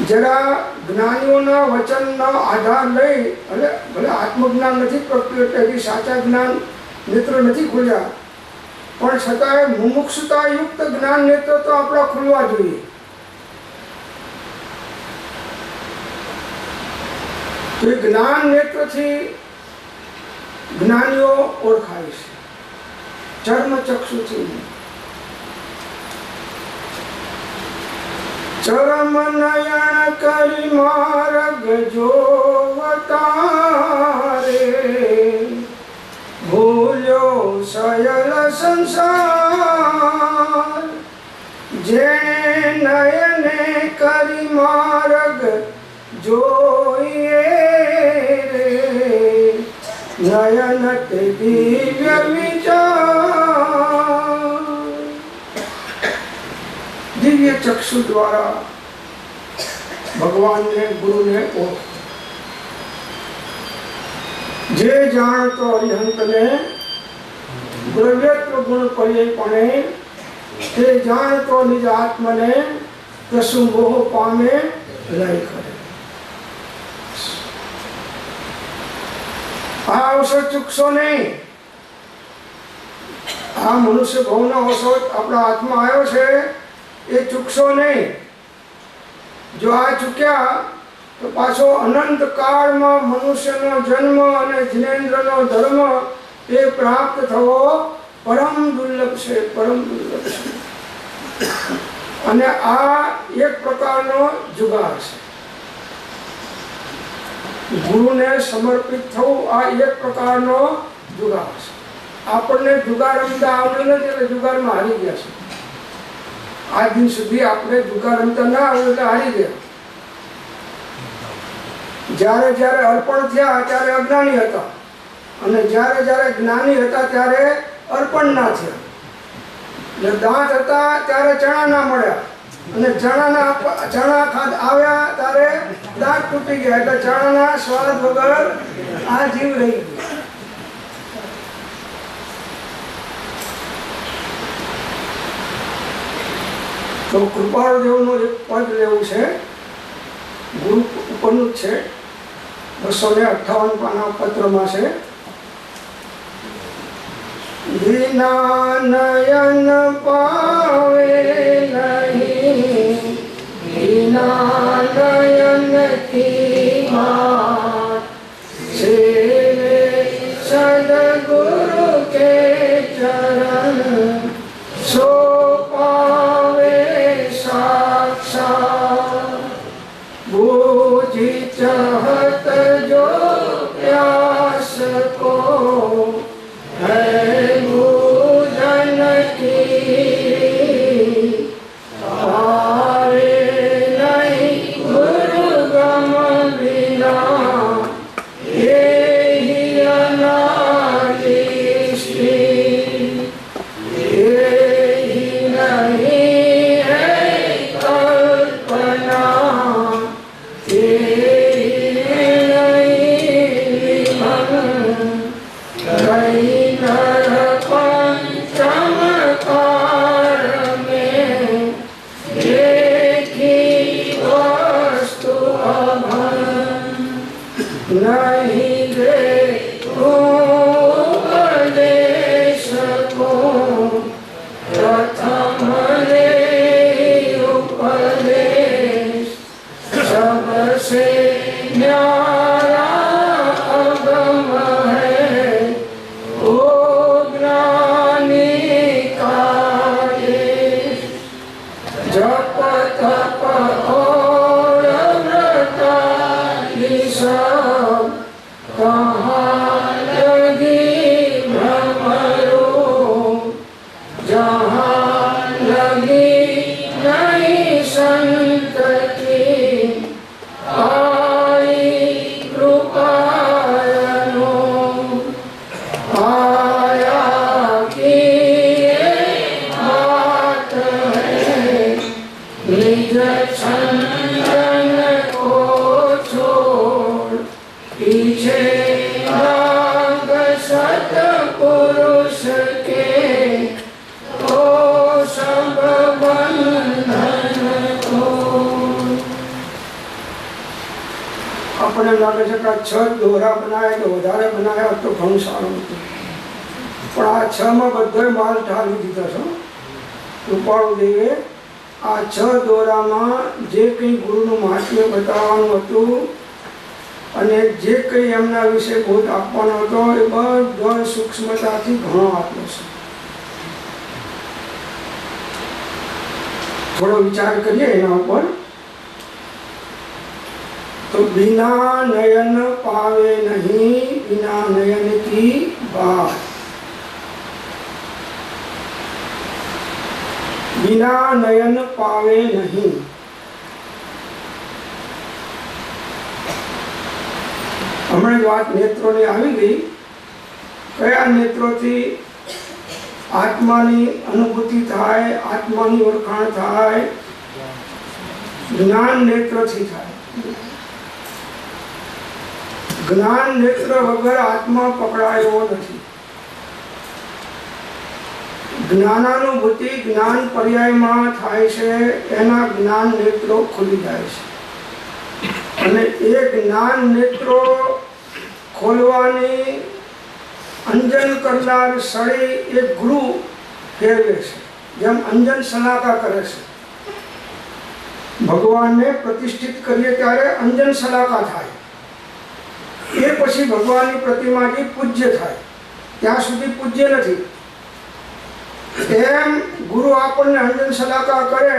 જરા જ્ઞાનીઓના વચનનો આધાર લઈ, એટલે ભલે આત્મજ્ઞાન નથી પ્રગટ્યું એટલે હજી સાચા જ્ઞાન નેત્ર નથી ખુલ્યા, પણ છતાંય મુમુક્ષુતા યુક્ત જ્ઞાન નેત્ર તો આપણા ખુલવા જોઈએ. તો એ જ્ઞાન નેત્રથી જ્ઞાનીઓ ઓળખાય છે, ચર્મચક્ષુથી. ચરમ નયન કરી માર્ગ જોવતારે, ભૂલ્યો સયલ સંસાર. જેને નયને કરી માર્ગ જોઈએ રે, નયન તે દિવ્ય વિચાર. દિવ્ય ચક્ષુ દ્વારા ભગવાનને, ગુરુને ઓળખ. જે જાણતો અરિહંતને દ્રવ્યત્વ ગુણ પર્યયપણે, તે જાણતો નિજ આત્મને કસુ મોહ પામે લય કરે. આ અવસર ચૂકશો નહીં. આ મનુષ્ય ભવનો અવસર આપણા હાથમાં આવ્યો છે, એ ચૂકશો નહીં. જો આ ચૂક્યા તો પાછો અનંત કાળમાં મનુષ્યનો જન્મ અને જિનેન્દ્રનો ધર્મ એ પ્રાપ્ત થવો પરમ દુર્લભ છે, પરમ દુર્લભ છે. અને આ એક પ્રકારનો જુગાર છે. ગુરુને સમર્પિત થવું આ એક પ્રકારનો જુગાર છે. આપણને જુગાર રમતા આવડે નથી એટલે જુગારમાં હારી ગયા છે. આજ દિન સુધી આપણે જુગાર રમતા ના આવડે એટલે હારી ગયા. જ્યારે જ્યારે અર્પણ થયા ત્યારે અજ્ઞાની હતા, અને જ્યારે જ્યારે જ્ઞાની હતા ત્યારે અર્પણ ના થયા. એટલે દાંત હતા ત્યારે ચણા ના મળ્યા, અને ચણા ખાધ આવ્યા ત્યારે દાંત તૂટી ગયા, એટલે ચણાના સ્વાદ વગર આ જીવ રહી ગયો. તો કૃપાળુ દેવનું એક પદ લેવું છે, ગુરુ ઉપરનું જ છે, 258 પાના પત્રમાં છે. વિના નયન પાવે નહીં, વિના નયન કી બાત, સેવે સદગુરુ કે ચરણ, સો પાવે साक्षात. बूझी चाहत जो प्यास को है बूझन की, पावे नहीं गुरु गम बिना, ये ही अनादि श्री, ये ही नहीं नहीं दे उपदेश को, प्रथम दे उपदेश, सबसे न्यारा अगम है ओ ज्ञानी का देश. जप तप और व्रत सब कहाँ लगी भ्रमरो, जहाँ लगी नहीं संत की, आई कृपायनो. आया की बात है, निज छंदन को छोड़, पीछे भाग सतपुरुष के, तो सब बंधन को. अपने लागे છે કે 6 દોરા બનાવ્યા તો વધારે બનાવ્યા તો ઘણું સારું હતું, પણ આ 6 માં બધો માલ ઠાલવી દીધો છે. કૃપાળુ દેવે આ 6 દોરામાં જે કંઈ ગુરુનું મહાત્મ્ય બતાવવાનું હતું અને જે કંઈ એમના વિશે બોધ આપવાનો હતો એ બધો સૂક્ષ્મતાથી ઘણો આપ્યો છે. થોડો વિચાર કરીએ એના ઉપર. તો बिना नयन पावे नहीं, बिना नयन की बात, बिना नयन पावे नहीं. હમણાં જ વાત નેત્રોની આવી ગઈ. કયા નેત્રોથી આત્માની અનુભૂતિ થાય, આત્માની ઓળખાણ થાય? જ્ઞાન નેત્રથી થાય. જ્ઞાન નેત્ર વગર આત્મા પકડાયો નથી. જ્ઞાનાનુભૂતિ જ્ઞાન પર્યાયમાં થાય છે, એના જ્ઞાન નેત્રો ખુલી જાય છે. અને એ જ્ઞાન નેત્રો ખોલવાની અંજન કરનાર સળી એક ગુરુ ફેરવે છે, જેમ અંજન સલાકા કરે છે. ભગવાનને પ્રતિષ્ઠિત કરીએ ત્યારે અંજન સલાકા થાય, એ પછી ભગવાનની પ્રતિમાથી પૂજ્ય થાય, ત્યાં સુધી પૂજ્ય નથી. એમ ગુરુ આપણને અંજન સલાકા કરે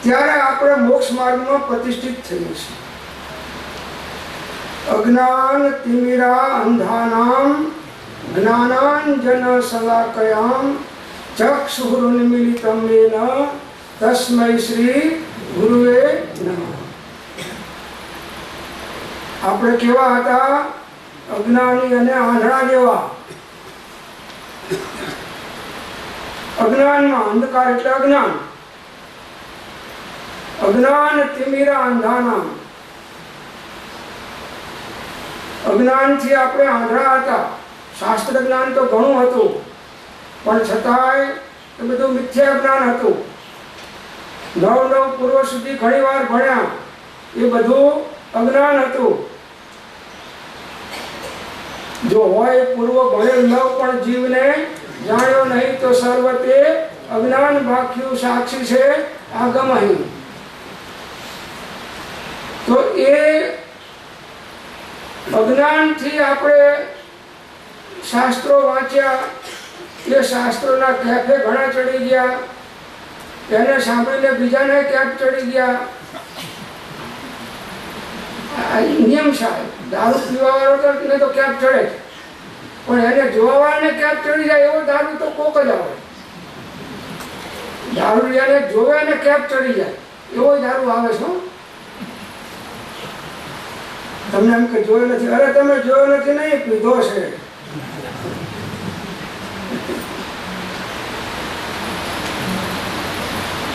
ત્યારે આપણે મોક્ષ માર્ગમાં પ્રતિષ્ઠિત થઈએ છીએ. અજ્ઞાન તિમિરા અંધાનામ જ્ઞાનાંજન સલાકયામ ચક્ષુરુન્મિલિતમ येन તસ્મૈ શ્રી ગુરુવે નમઃ. આપણે કેવા હતા? અજ્ઞાની અને આંધળા જેવા. અજ્ઞાનમાં, અંધકાર એટલે અજ્ઞાન. અજ્ઞાન તિમિરા અંધાનામ. અજ્ઞાનથી આપણે આંધળા હતા. શાસ્ત્ર જ્ઞાન તો ઘણું હતું, પણ છતાંય એ બધું મિથ્યા જ્ઞાન હતું. નવ પૂર્વ સુધી ઘણી વાર ભણ્યા, એ બધું અજ્ઞાન હતું. જો હોય પૂર્વ ભણેલ નવ પણ જીવને જાણ્યો નહીં તો સર્વતે અજ્ઞાન ભાખ્યું સાક્ષી છે આગમ અહીં. તો એ અજ્ઞાનથી આપણે શાસ્ત્રો વાંચ્યા, એ શાસ્ત્રોના કેફે ઘણા ચડી ગયા, એને સાંભળીને બીજાને કેફ ચડી ગયા. નિયમ સાહેબ, દારૂ પીવા વાળો તો કેફ ચડે, પણ એને જોવા વાળાને કેફ ચડી જાય એવો દારૂ તો કોક જ આવે. દારૂ એને જોવે અને કેફ ચડી જાય એવો દારૂ આવે છે. તમને એમ કે જોયો નથી, અરે તમે જોયો નથી નહીં, પીધો છે.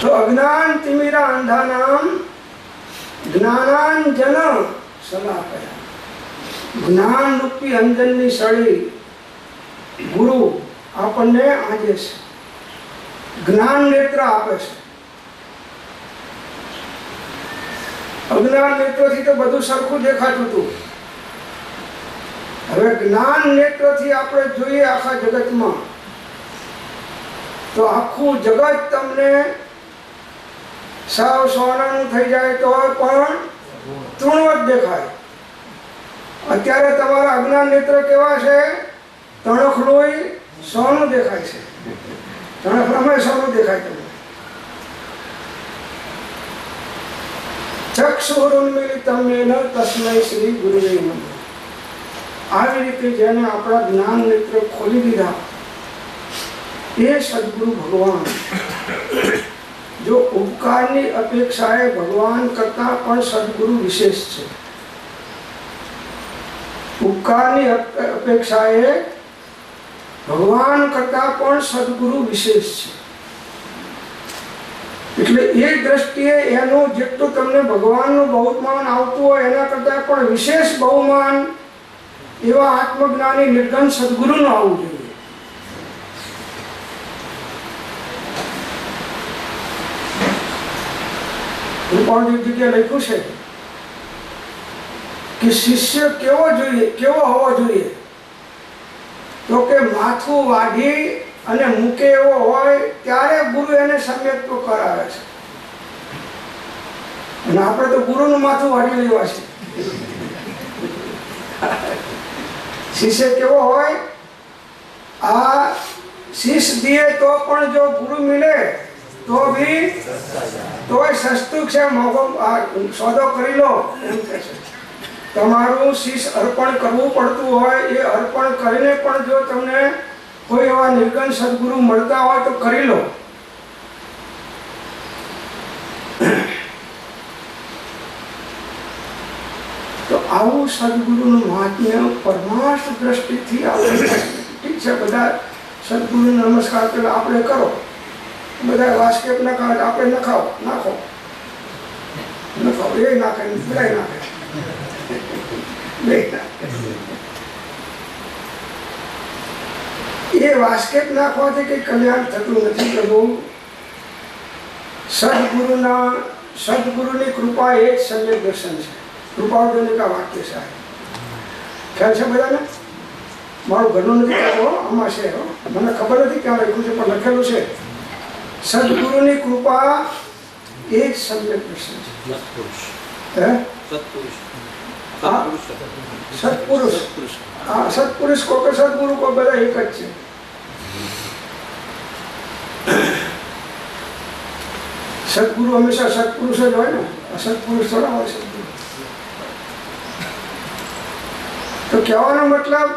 તો અજ્ઞાન તિમિરા અંધાનામ જ્ઞાનાંજન સલાકયા. જ્ઞાન રૂપી અંજનની સળી ગુરુ આપણને આંજે છે, જ્ઞાન નેત્ર આપે છે. અજ્ઞાન નેત્રથી તો બધું સરખું દેખાતું હતું. હવે જ્ઞાન નેત્રથી આપણે જોઈએ આખા જગતમાં, તો આખું જગત તમને સાવ સોનાનું થઈ જાય તો પણ તૃણો જ દેખાય. અત્યારે તમારા અજ્ઞાન નેત્ર કેવા છે? તણખલું સોનું દેખાય છે. તણખલામાં સોનું દેખાય તમને. ચક્ષુરુન્મિલિતમ યેન તસ્મૈ શ્રી ગુરુવે નમઃ. આવી રીતે જેને આપણા જ્ઞાન નેત્ર ખોલી દીધા એ સદગુરુ ભગવાન. જો ઉપકારની અપેક્ષાએ ભગવાન કરતા પણ સદગુરુ વિશેષ છે. ઉપકારની અપેક્ષાએ ભગવાન કરતા પણ સદગુરુ વિશેષ છે. એટલે એ દ્રષ્ટિએ એનું જેટલું તમને ભગવાનનું બહુમાન આવતું હોય એના કરતા પણ વિશેષ બહુમાન એવા આત્મજ્ઞાની નિર્ગન સદગુરુનું આવવું જોઈએ. રૂપાણી જગ્યાએ લખ્યું છે કે શિષ્ય કેવો જોઈએ, કેવો હોવો જોઈએ? તો કે માથું વાઢી અને મૂકે એવો હોય ત્યારે ગુરુ એને સમ્યક્ત્વ કરાવે છે. અને આપણે તો ગુરુનું માથું વાઢી લેવા છે. શિષ્ય કેવો હોય? આ શિષ્ય દીએ તો પણ જો ગુરુ મિલે તો ભી તોય સસ્તું છે, મોગો સોદો કરી લો એમ કહે છે. તમારું શીશ અર્પણ કરવું પડતું હોય, એ અર્પણ કરીને પણ જો તમને કોઈ એવા નિર્ગન સદગુરુ મળતા હોય તો કરી લો. તો આવું સદગુરુનું મહાત્મ્ય પરમાર્થ દ્રષ્ટિથી આપણે ઠીક છે. બધા સદગુરુને નમસ્કાર પેલા આપણે કરો, બધા વાસ્કેપ નખાવ, આપણે નાખો, એ નાખે, બધા નાખે, એ વાસ્કેપ નાખવાથી કઈ કલ્યાણ થતું નથી પ્રભુ. સદગુરુની કૃપા એ જ સમ્યક દર્શન છે. કૃપાર્જનિક વાક્ય છે. ખ્યાલ છે બધાને? મારું ઘરનું નથી કહેતો, આમાં છે, મને ખબર નથી ક્યાં લખ્યું છે પણ લખેલું છે. સદગુરુની કૃપા એ જ સમ્યક દર્શન છે. સત્પુરુષ, હા, સત્પુરુષ કો કે સદગુરુ કો બધા એક જ છે. સદગુરુ હંમેશા સત્પુરુષ જ હોય ને, અસત્પુરુષ થોડા હોય સદગુરુ. તો કહેવાનો મતલબ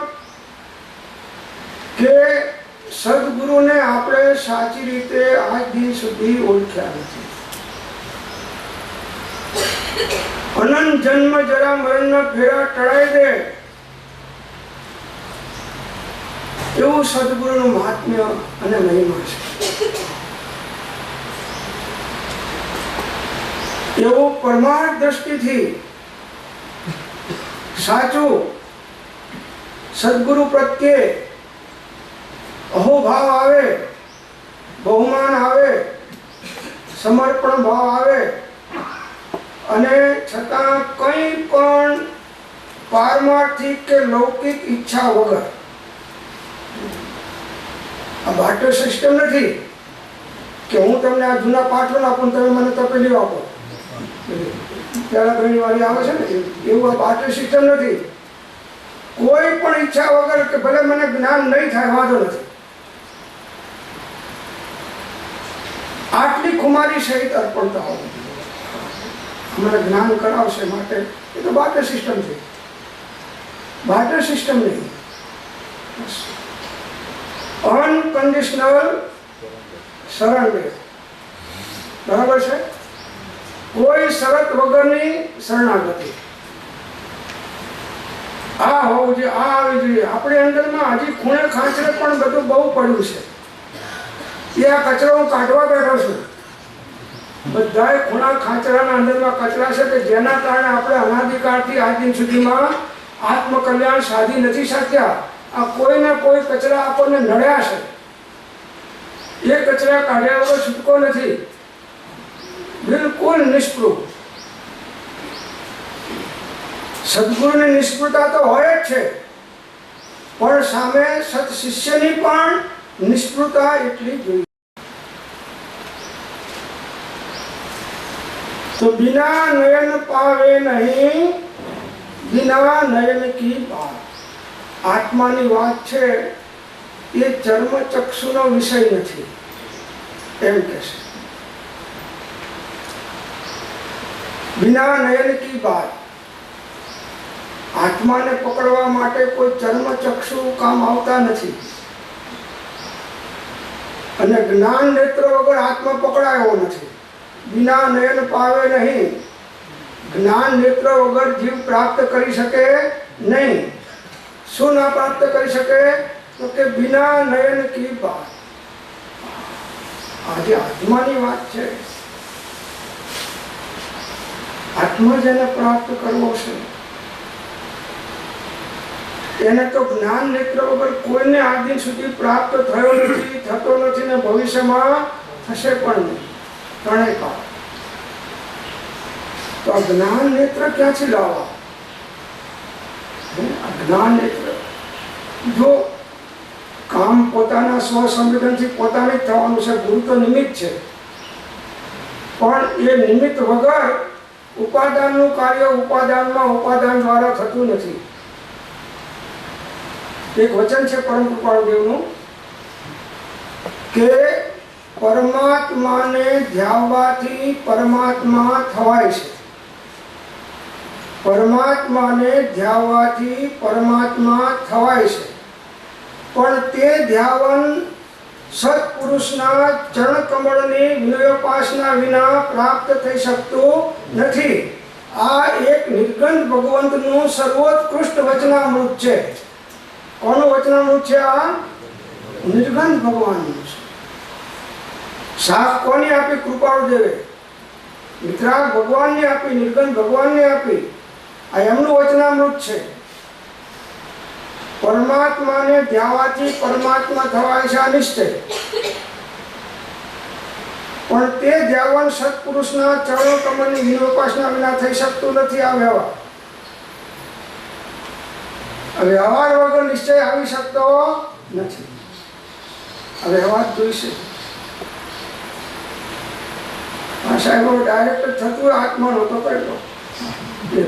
કે સદગુરુને આપણે સાચી રીતે આજ દિન સુધી ઓળખ્યા નથી. અનંત જન્મ જરા મરણના ફેરા ટળાઈ દે એવું સદગુરુનું મહાત્મ્ય અને મહિમા છે. એવું પરમાર્થ દ્રષ્ટિથી સાચું સદગુરુ પ્રત્યે અહોભાવ આવે, બહુમાન આવે, સમર્પણ ભાવ આવે અને છતાં કંઈ પણ પારમાર્થિક કે લૌકિક ઈચ્છા વગર. આ બાટર સિસ્ટમ નથી કે હું તમને આ જૂના પાટલો આપું તમે મને તપેલીઓ આપો, ત્યારે ઘણી વાર આવે છે ને, એવું આ બાટર સિસ્ટમ નથી. કોઈ પણ ઈચ્છા વગર કે ભલે મને જ્ઞાન નહીં થાય વાંધો નથી, આટલી ખુમારી સહિત અર્પણતા હોવી મને જ્ઞાન કરાવશે માટે. એ તો બાટર સિસ્ટમ છે, બાટર સિસ્ટમ નહીં. અનકન્ડિશનલ સરેન્ડર, બરાબર છે? કોઈ શરત વગરની શરણાગતિ. આ હોવું જોઈએ, આ આવી જોઈએ. આપણી અંદરમાં હજી ખૂણે ખાંચરે પણ બધું બહુ પડ્યું છે. એ આ કચરો હું કાઢવા બેઠો છું. બધાય ખૂણા ખાંચરાના અંદરમાં કચરા છે કે જેના કારણે આપણે અનાદિકાળથી આજ દિન સુધીમાં આત્મકલ્યાણ સાધી નથી શક્યા. આ કોઈના કોઈ કચરા આપણને નડ્યા છે. એ કચરા કાઢ્યા વગર છૂટકો નથી, બિલકુલ નિષ્પૃહ. સદગુરુની નિષ્પૃહતા તો હોય જ છે, પણ સામે સત શિષ્યની પણ નિષ્પૃહતા એટલી જોઈએ. તો બિના નયન પાવે નહીં, બિના નયન કી બાત. આત્માની વાત છે એ ચર્મ ચક્ષુનો વિષય નથી એમ કે છે. બિના નયન કી બાત. આત્માને પકડવા માટે કોઈ ચર્મ ચક્ષુ કામ આવતા નથી. અને જ્ઞાન નેત્ર વગર આત્મા પકડાયો નથી. બિના નયન પાવે નહીં. જ્ઞાન નેત્ર વગર જીવ પ્રાપ્ત કરી શકે નહીં. શું ના પ્રાપ્ત કરી શકે? તો કે બિના નયન કી બાત. આજે આત્માની વાત છે. આત્મા જેને પ્રાપ્ત કરવો છે એને તો જ્ઞાન નેત્ર વગર કોઈને આજ દિન સુધી પ્રાપ્ત થયો નથી, થતો નથી ને ભવિષ્યમાં થશે પણ નહીં. ત્રણેય કાળ. તો આ જ્ઞાન નેત્ર ક્યાંથી લાવવા? આ જ્ઞાન નેત્ર જો કામ પોતાના સ્વસંવેદનથી પોતાને જ થવાનું છે. ગુરુ તો નિમિત્ત છે, પણ એ નિમિત્ત વગર ઉપાદાનનું કાર્ય ઉપાદાનમાં ઉપાદાન દ્વારા થતું નથી. એક વચન છે પરમ કૃપાળુ દેવનું કે પરમાત્માને ધ્યાવવાથી પરમાત્મા થવાય છે. પરમાત્માને ધ્યાવવાથી પરમાત્મા થવાય છે, પણ તે ધ્યાવન સત્પુરુષના ચરણ કમળની વિનયોપાસના વિના પ્રાપ્ત થઈ શકતું નથી. આ એક નિર્ગંધ ભગવંતનું સર્વોત્કૃષ્ટ વચનામૃત છે. કોનું વચનામૃત છે? આ નિર્ગંધ ભગવાનનું છે. સાફ કોની આપી? કૃપાળુ દેવે. વિતરાગ ભગવાનને આપી, નિર્ગંધ ભગવાનને આપી. આ એમનું વચનામૃત છે. પરમાત્માને ધ્યાવાથી પરમાત્મા થવાય છે આ નિશ્ચય, પણ તે ધ્યાવન સત્પુરુષના ચરણ કમળની વિનયોપાસના વિના થઈ શકતું નથી. આ વ્યવહાર, આ વ્યવહાર વગર નિશ્ચય આવી શકતો નથી. આ વ્યવહાર જોઈશે. આ સાહેબ ડાયરેક્ટ થતું આત્માનો તો કરી દો.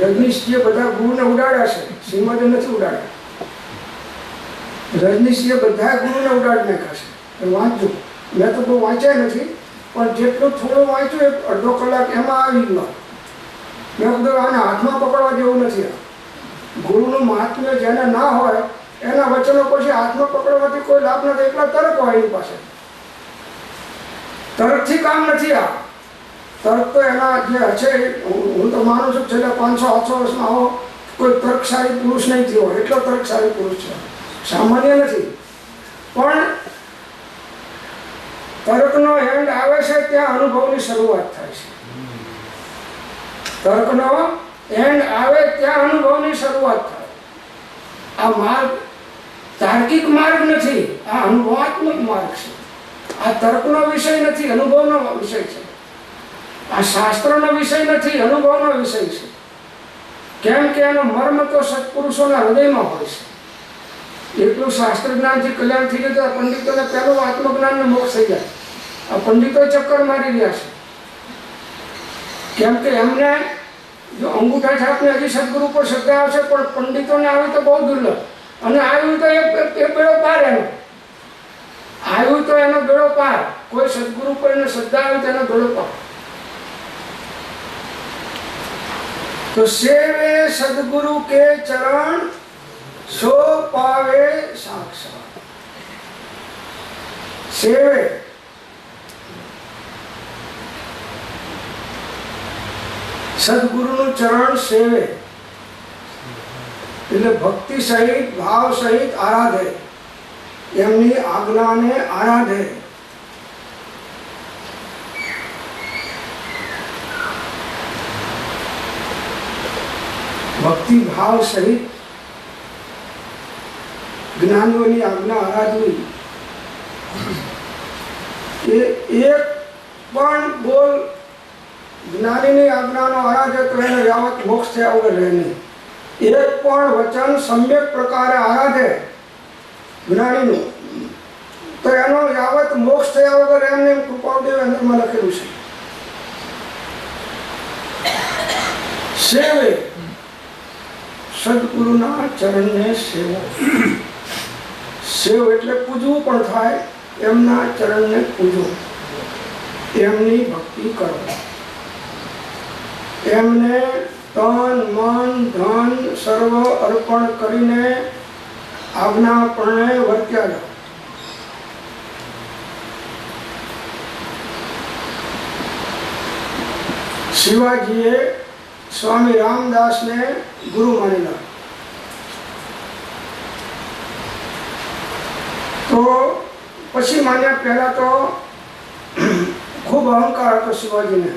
રજનીશજીએ બધા ગુરુને ઉડાડ્યા છે, શ્રીમદે નથી ઉડાડ્યા. રજનીશજીએ બધા ગુરુને ઉડાડી નાખ્યા છે. વાંચજો. મેં તો બહુ વાંચ્યા નથી, પણ જેટલું થોડું વાંચ્યું એ અડધો કલાક એમાં આવી ગયો. મેં કીધું આને હાથમાં પકડવા જેવું નથી. ગુરુનું મહાત્મ્ય જેને ના હોય એના વચનો પછી હાથમાં પકડવાથી કોઈ લાભ નથી. એટલા તર્ક હોય એની પાસે. તર્કથી કામ નથી. આ તર્ક તો એના જે છે, હું તો માનું છું છેલ્લા 500-800 વર્ષમાં આવો કોઈ તર્કશાળી પુરુષ નહીં થયો. એટલો તર્કશાળી પુરુષ છે, સામાન્ય નથી. પણ તર્કનો એન્ડ આવે છે ત્યાં અનુભવની શરૂઆત થાય છે. તર્કનો એન્ડ આવે ત્યાં અનુભવની શરૂઆત થાય. આ માર્ગ તાર્કિક માર્ગ નથી, આ અનુભવાત્મક માર્ગ છે. આ તર્કનો વિષય નથી, અનુભવનો વિષય છે. આ શાસ્ત્રનો વિષય નથી, અનુભવનો વિષય છે. કેમ કે એનો મર્મ તો સત્પુરુષોના હૃદયમાં હોય છે. એટલું શાસ્ત્ર જ્ઞાનથી કલ્યાણ થઈ ગયું, પંડિતોને પહેલું આત્મજ્ઞાનનો મોક્ષ થઈ જાય. આ પંડિતો ચક્કર મારી રહ્યા છે. કેમ કે એમને જો અંગૂઠા છાપને હજી સદગુરુ પર શ્રદ્ધા આવશે, પણ પંડિતોને આવી તો બહુ દુર્લભ. અને આવ્યું તો એ બેડો પાર એનો, આવ્યું તો એનો બેડો પાર. કોઈ સદગુરુ પર એને શ્રદ્ધા આવે તો એનો બેડો પાર. તો સેવે સદગુરુ કે ચરણ સો પાવે સાક્ષાત. સેવે સદગુરુનું ચરણ સેવે એટલે ભક્તિ સહિત ભાવ સહિત આરાધે, એમની આજ્ઞાને આરાધે. ભક્તિ ભાવ સહિત જ્ઞાનીઓની આજ્ઞા આરાધવી. એ એક પણ બોલ જ્ઞાનીની આજ્ઞાનો આરાધે તો એને યાવત મોક્ષ થયા વગર રહે નહીં. એક પણ વચન સમ્યક પ્રકારે આરાધે જ્ઞાનીનું તો એનો યાવત મોક્ષ થયા વગર એમને કૃપાદેવ અંદરમાં લખેલું છે. સેવે સદગુરુના ચરણને સેવો. સેવ એટલે પૂજવું પણ થાય, એમના ચરણને પૂજો, એમની ભક્તિ કરો, એમને તન મન ધન સર્વ અર્પણ કરીને આજ્ઞાપણે વર્ત્યા જાઓ. શિવાજીએ સ્વામી રામદાસને ગુરુ માનેલા. તો પછી માન્યા, પહેલા તો ખૂબ અહંકાર હતો શિવાજીને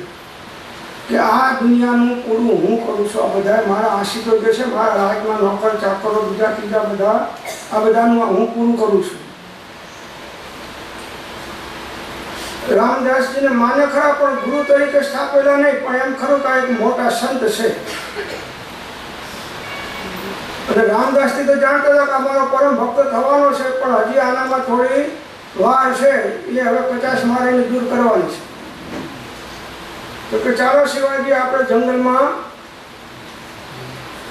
કે આ દુનિયાનું પૂરું હું કરું છું. આ બધા મારા આશિતો જે છે, મારા રાજમાં નોકર ચાકરો બીજા ત્રીજા બધા, આ બધાનું હું પૂરું કરું છું. રામદાસજીને માને ખરા, પણ ગુરુ તરીકે સ્થાપેલા નહીં, પણ એમ ખરું કે એક મોટા સંત છે. અને રામદાસજી તો જાણતા હતા કે અમારો પરમ ભક્ત થવાનો છે, પણ હજી આનામાં થોડી વાર છે, એ હવે 50 મારીને દૂર કરવાની છે. તો કે ચાલો શિવાજી આપણે જંગલમાં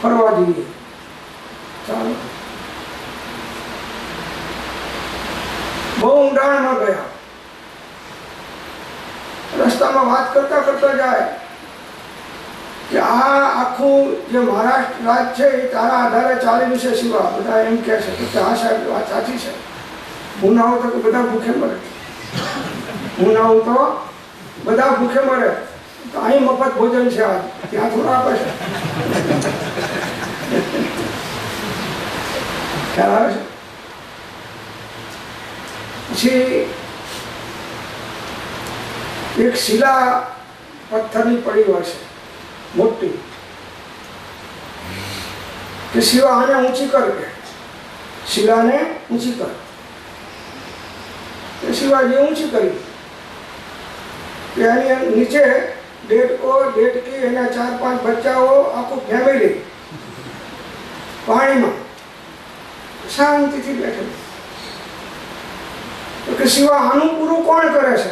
ફરવા જઈએ. ચાલો, બહુ ઊંડાણમાં ગયા. રસ્તામાં વાત કરતા કરતા જાય કે આ આખું જે મહારાષ્ટ્ર રાજ છે એ તારા આધારે ચાલી છે શિવા. બધા એમ કહે છે કે હા સાહેબ વાત સાચી છે. હું ના હોઉં તો બધા ભૂખે મરે, હું ના હોઉં તો બધા ભૂખે મરે. તો અહીં મફત ભોજન છે, આજ ત્યાં થોડા આપે છે. ખ્યાલ આવે છે? પછી એક શિલા પથ્થરની પડી હોય છે મોટી, કે શિવા આને ઊંચી કર, કે શિલાને ઊંચી કર. શિવાજી ઊંચી કરી. એની નીચે દેડકો દેડકી એના 4-5 બચ્ચાઓ, આખું ફેમિલી પાણીમાં શાંતિથી બેઠેલું. તો કે શિવા આનું પૂરું કોણ કરે છે?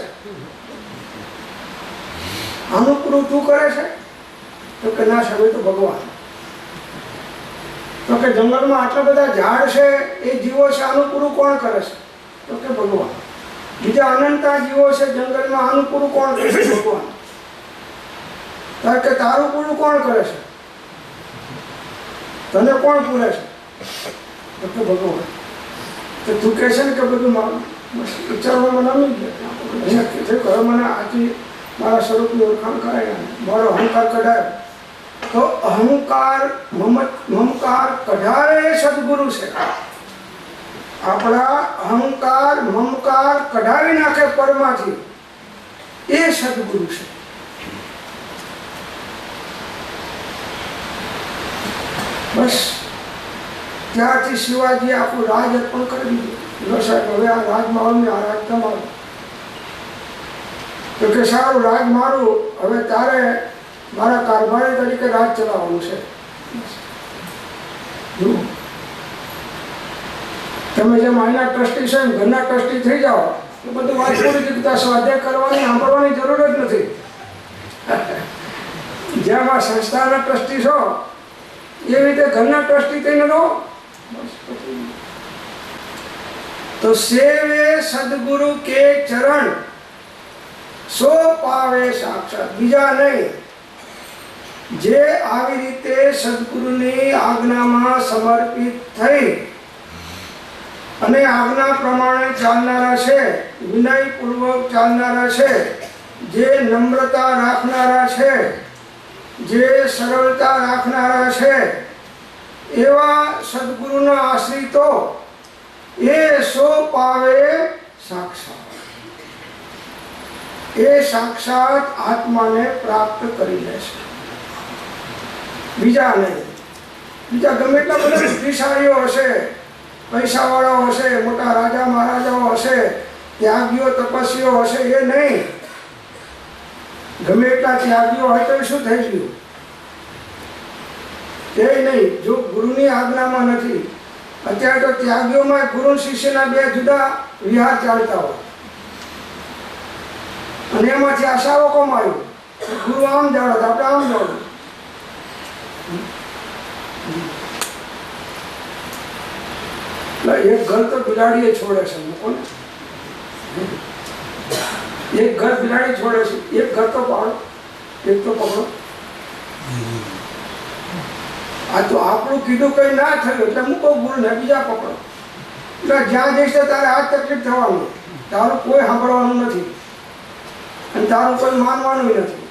આનું પૂરું તું કરે છે? તો કે ના સાહેબ, તો ભગવાન. તો કે જંગલમાં આટલા બધા ઝાડ છે, એ જીવો છે, આનું પૂરું કોણ કરે છે? તો કે ભગવાન. બીજા અનંતા જીવો છે જંગલમાં, આનું પૂરું કોણ કરે છે? ભગવાન. તો કે તારું પૂરું કોણ કરે છે? તને કોણ પૂરે છે? તો કે ભગવાન. તો તું કહે છે ને કે બધું મારું વિચારવામાં નમી ગયા, મને આથી મારા સ્વરૂપની ઓળખાણ કરાય, મારો અહંકાર કઢાયો. તો અહંકાર મમકાર કઢાવે સદગુરુ છે. આપણા અહંકાર મમકાર કઢાવી નાખે પરમાંથી, એ સદગુરુ છે. બસ ત્યારથી શિવાજી આખું રાજ અર્પણ કરી દીધું. લો સાહેબ, હવે આ રાજ મારું ને આ રાજ તમારું. તો કે સારું, રાજ મારું, હવે તારે મારા કારભારી તરીકે રાજ ચલાવવાનું છે. જુઓ, તમે જેમ અહીંના ટ્રસ્ટી છે એમ ઘરના ટ્રસ્ટી થઈ જાઓ તો બધું વાત પૂરી દીધું. સ્વાધ્યાય કરવાની સાંભળવાની જરૂર જ નથી. જેમ આ સંસ્થાના ટ્રસ્ટી છો એવી રીતે ઘરના ટ્રસ્ટી થઈને રહો. તો સેવે સદગુરુ કે ચરણ સો પાવે સાક્ષાત. બીજા નહીં, જે આવી રીતે સદગુરુની આજ્ઞામાં સમર્પિત થઈ અને આજ્ઞા પ્રમાણે ચાલનારા છે, વિનયપૂર્વક ચાલનારા છે, જે નમ્રતા રાખનારા છે, જે સરળતા રાખનારા છે, એવા સદગુરુના આશ્રિતો એ સો પાવે સાક્ષાત. એ સાક્ષાત આત્માને પ્રાપ્ત કરી લેશે. બીજા નહીં. બીજા ગમે એટલા બધા બુદ્ધિશાળીઓ હશે, પૈસાવાળાઓ હશે, મોટા રાજા મહારાજાઓ હશે, ત્યાગીઓ તપસ્વીઓ હશે, એ નહીં. ગમે એટલા ત્યાગીઓ હોય તો શું થઈ ગયું? એ નહીં, જો ગુરુની આજ્ઞામાં નથી. અત્યારે તો ત્યાગીઓમાં ગુરુ શિષ્યના બે જુદા વિહાર ચાલતા હોય અને એમાંથી આશાઓ કમાયું. ગુરુ આમ જાણો, આપણે આમ જાણો. એક ઘર તો બિલાડીએ છોડે છે, મૂકો ને. એક ઘર બિલાડી છોડે છે, એક ઘર તો પાડો, એક તો પકડો. આ તો આપણું કીધું કઈ ના થયું એટલે મૂકો ગુરુ ને બીજા પકડો. એટલે જ્યાં જઈશ તારે આ તકલીફ થવાનું. તારું કોઈ સાંભળવાનું નથી અને તારું કોઈ માનવાનું નથી.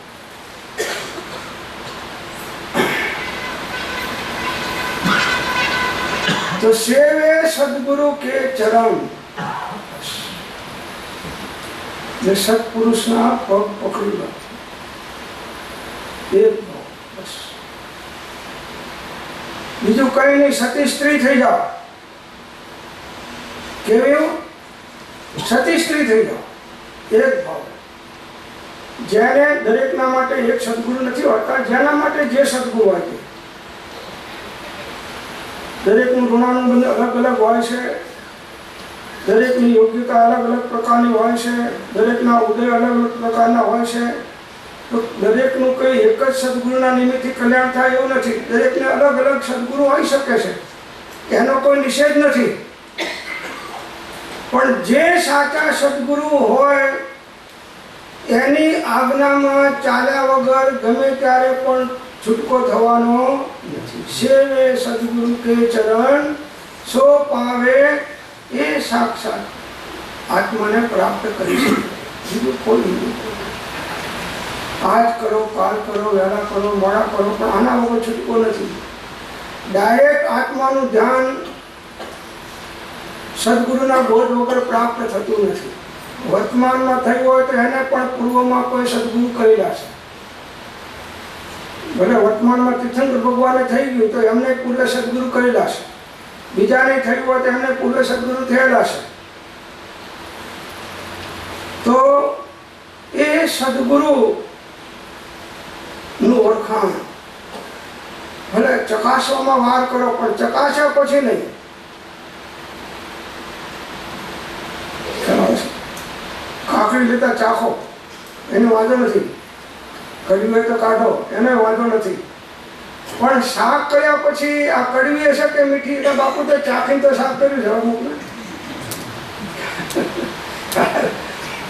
તો સેવે સદગુરુ કે ચરણ, જે સત્પુરુષના પગ પકડી લો. બસ, બીજું કઈ નહીં. સતી સ્ત્રી થઈ જાઓ. કેવું? સતી સ્ત્રી થઈ જાઓ. એક ભાવ. જેને દરેકના માટે એક સદગુરુ નથી હોતા, જેના માટે જે સદગુરુ હોય છે. દરેકનું ઋણાનું બંધ અલગ અલગ હોય છે, દરેકની યોગ્યતા અલગ અલગ પ્રકારની હોય છે, દરેકના ઉદય અલગ અલગ પ્રકારના હોય છે. તો દરેકનું કંઈ એક જ સદગુરુના નિમિત્તથી કલ્યાણ થાય એવું નથી. દરેકને અલગ અલગ સદગુરુ હોઈ શકે છે, એનો કોઈ નિષેધ નથી. પણ જે સાચા સદગુરુ હોય એની આજ્ઞામાં ચાલ્યા વગર ગમે ત્યારે પણ છૂટકો થવાનો નથી. સેવે સદગુરુ કે ચરણ સો પાવે એ સાક્ષાત આત્માને પ્રાપ્ત કરી શકે. બીજું કોઈ નહીં. આજ કરો, કાલ કરો, વહેલા કરો, મોડા કરો, પણ આના વગર છૂટકો નથી. ડાયરેક્ટ આત્માનું ધ્યાન સદગુરુના બોધ વગર પ્રાપ્ત થતું નથી. વર્તમાનમાં થયું હોય તો એને પણ પૂર્વમાં કોઈ સદગુરુ કરેલા છે. ભલે વર્તમાનમાં તીર્થંકર ભગવાને થઈ ગયું તો એમને પૂર્વે સદગુરુ કરેલા છે. બીજાને થયું હોય તો એમને પૂર્વે સદગુરુ થયેલા છે. તો એ સદગુરુ નું ઓળખાણ ભલે ચકાસવામાં વાર કરો, પણ ચકાસ્યા પછી નહીં. કાકડી લેતા ચાખો, એનો વાંધો નથી. કડવી હોય તો કાઢો, એનો વાંધો નથી. પણ શાક કર્યા પછી આ કડવી હશે કે મીઠી, એટલે બાપુ તો ચાખીને તો શાક કર્યું છે.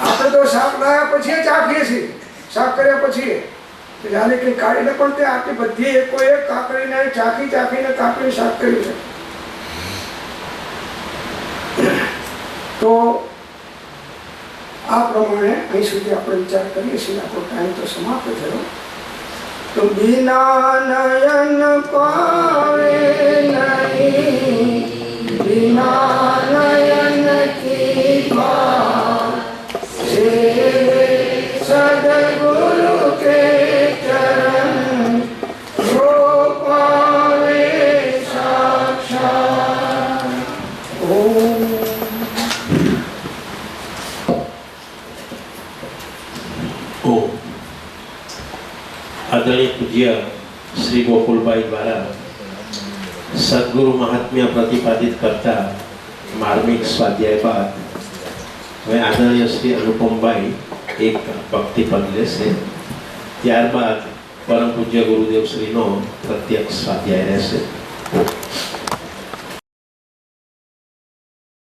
આપણે તો શાક લાવ્યા પછી ચાખીએ છીએ, શાક કર્યા પછી જાણે કંઈ કાઢીને. પણ તે આટલી બધી એકો એક કાકડીને ચાખીને કાકડી શાક કર્યું છે. તો આ પ્રમાણે અહીં સુધી આપણે વિચાર કરીએ છીએ. આપણો ટાઈમ તો સમાપ્ત થયો. તો બિના નયન પાવે નહીં, બિના નયન કી બાત, સેવે સદગુરુ કે ચરણ સો પાવે આદરણીય પૂજ્ય શ્રી ગોકુલભાઈ દ્વારા સદગુરુ મહાત્મ્ય પ્રતિપાદિત કરતા માર્મિક સ્વાધ્યાય બાદ હવે આદરણીય શ્રી અનુપમભાઈ એક ભક્તિ પદ લેશે, ત્યારબાદ પરમ પૂજ્ય ગુરુદેવ શ્રીનો પ્રત્યક્ષ સ્વાધ્યાય રહેશે.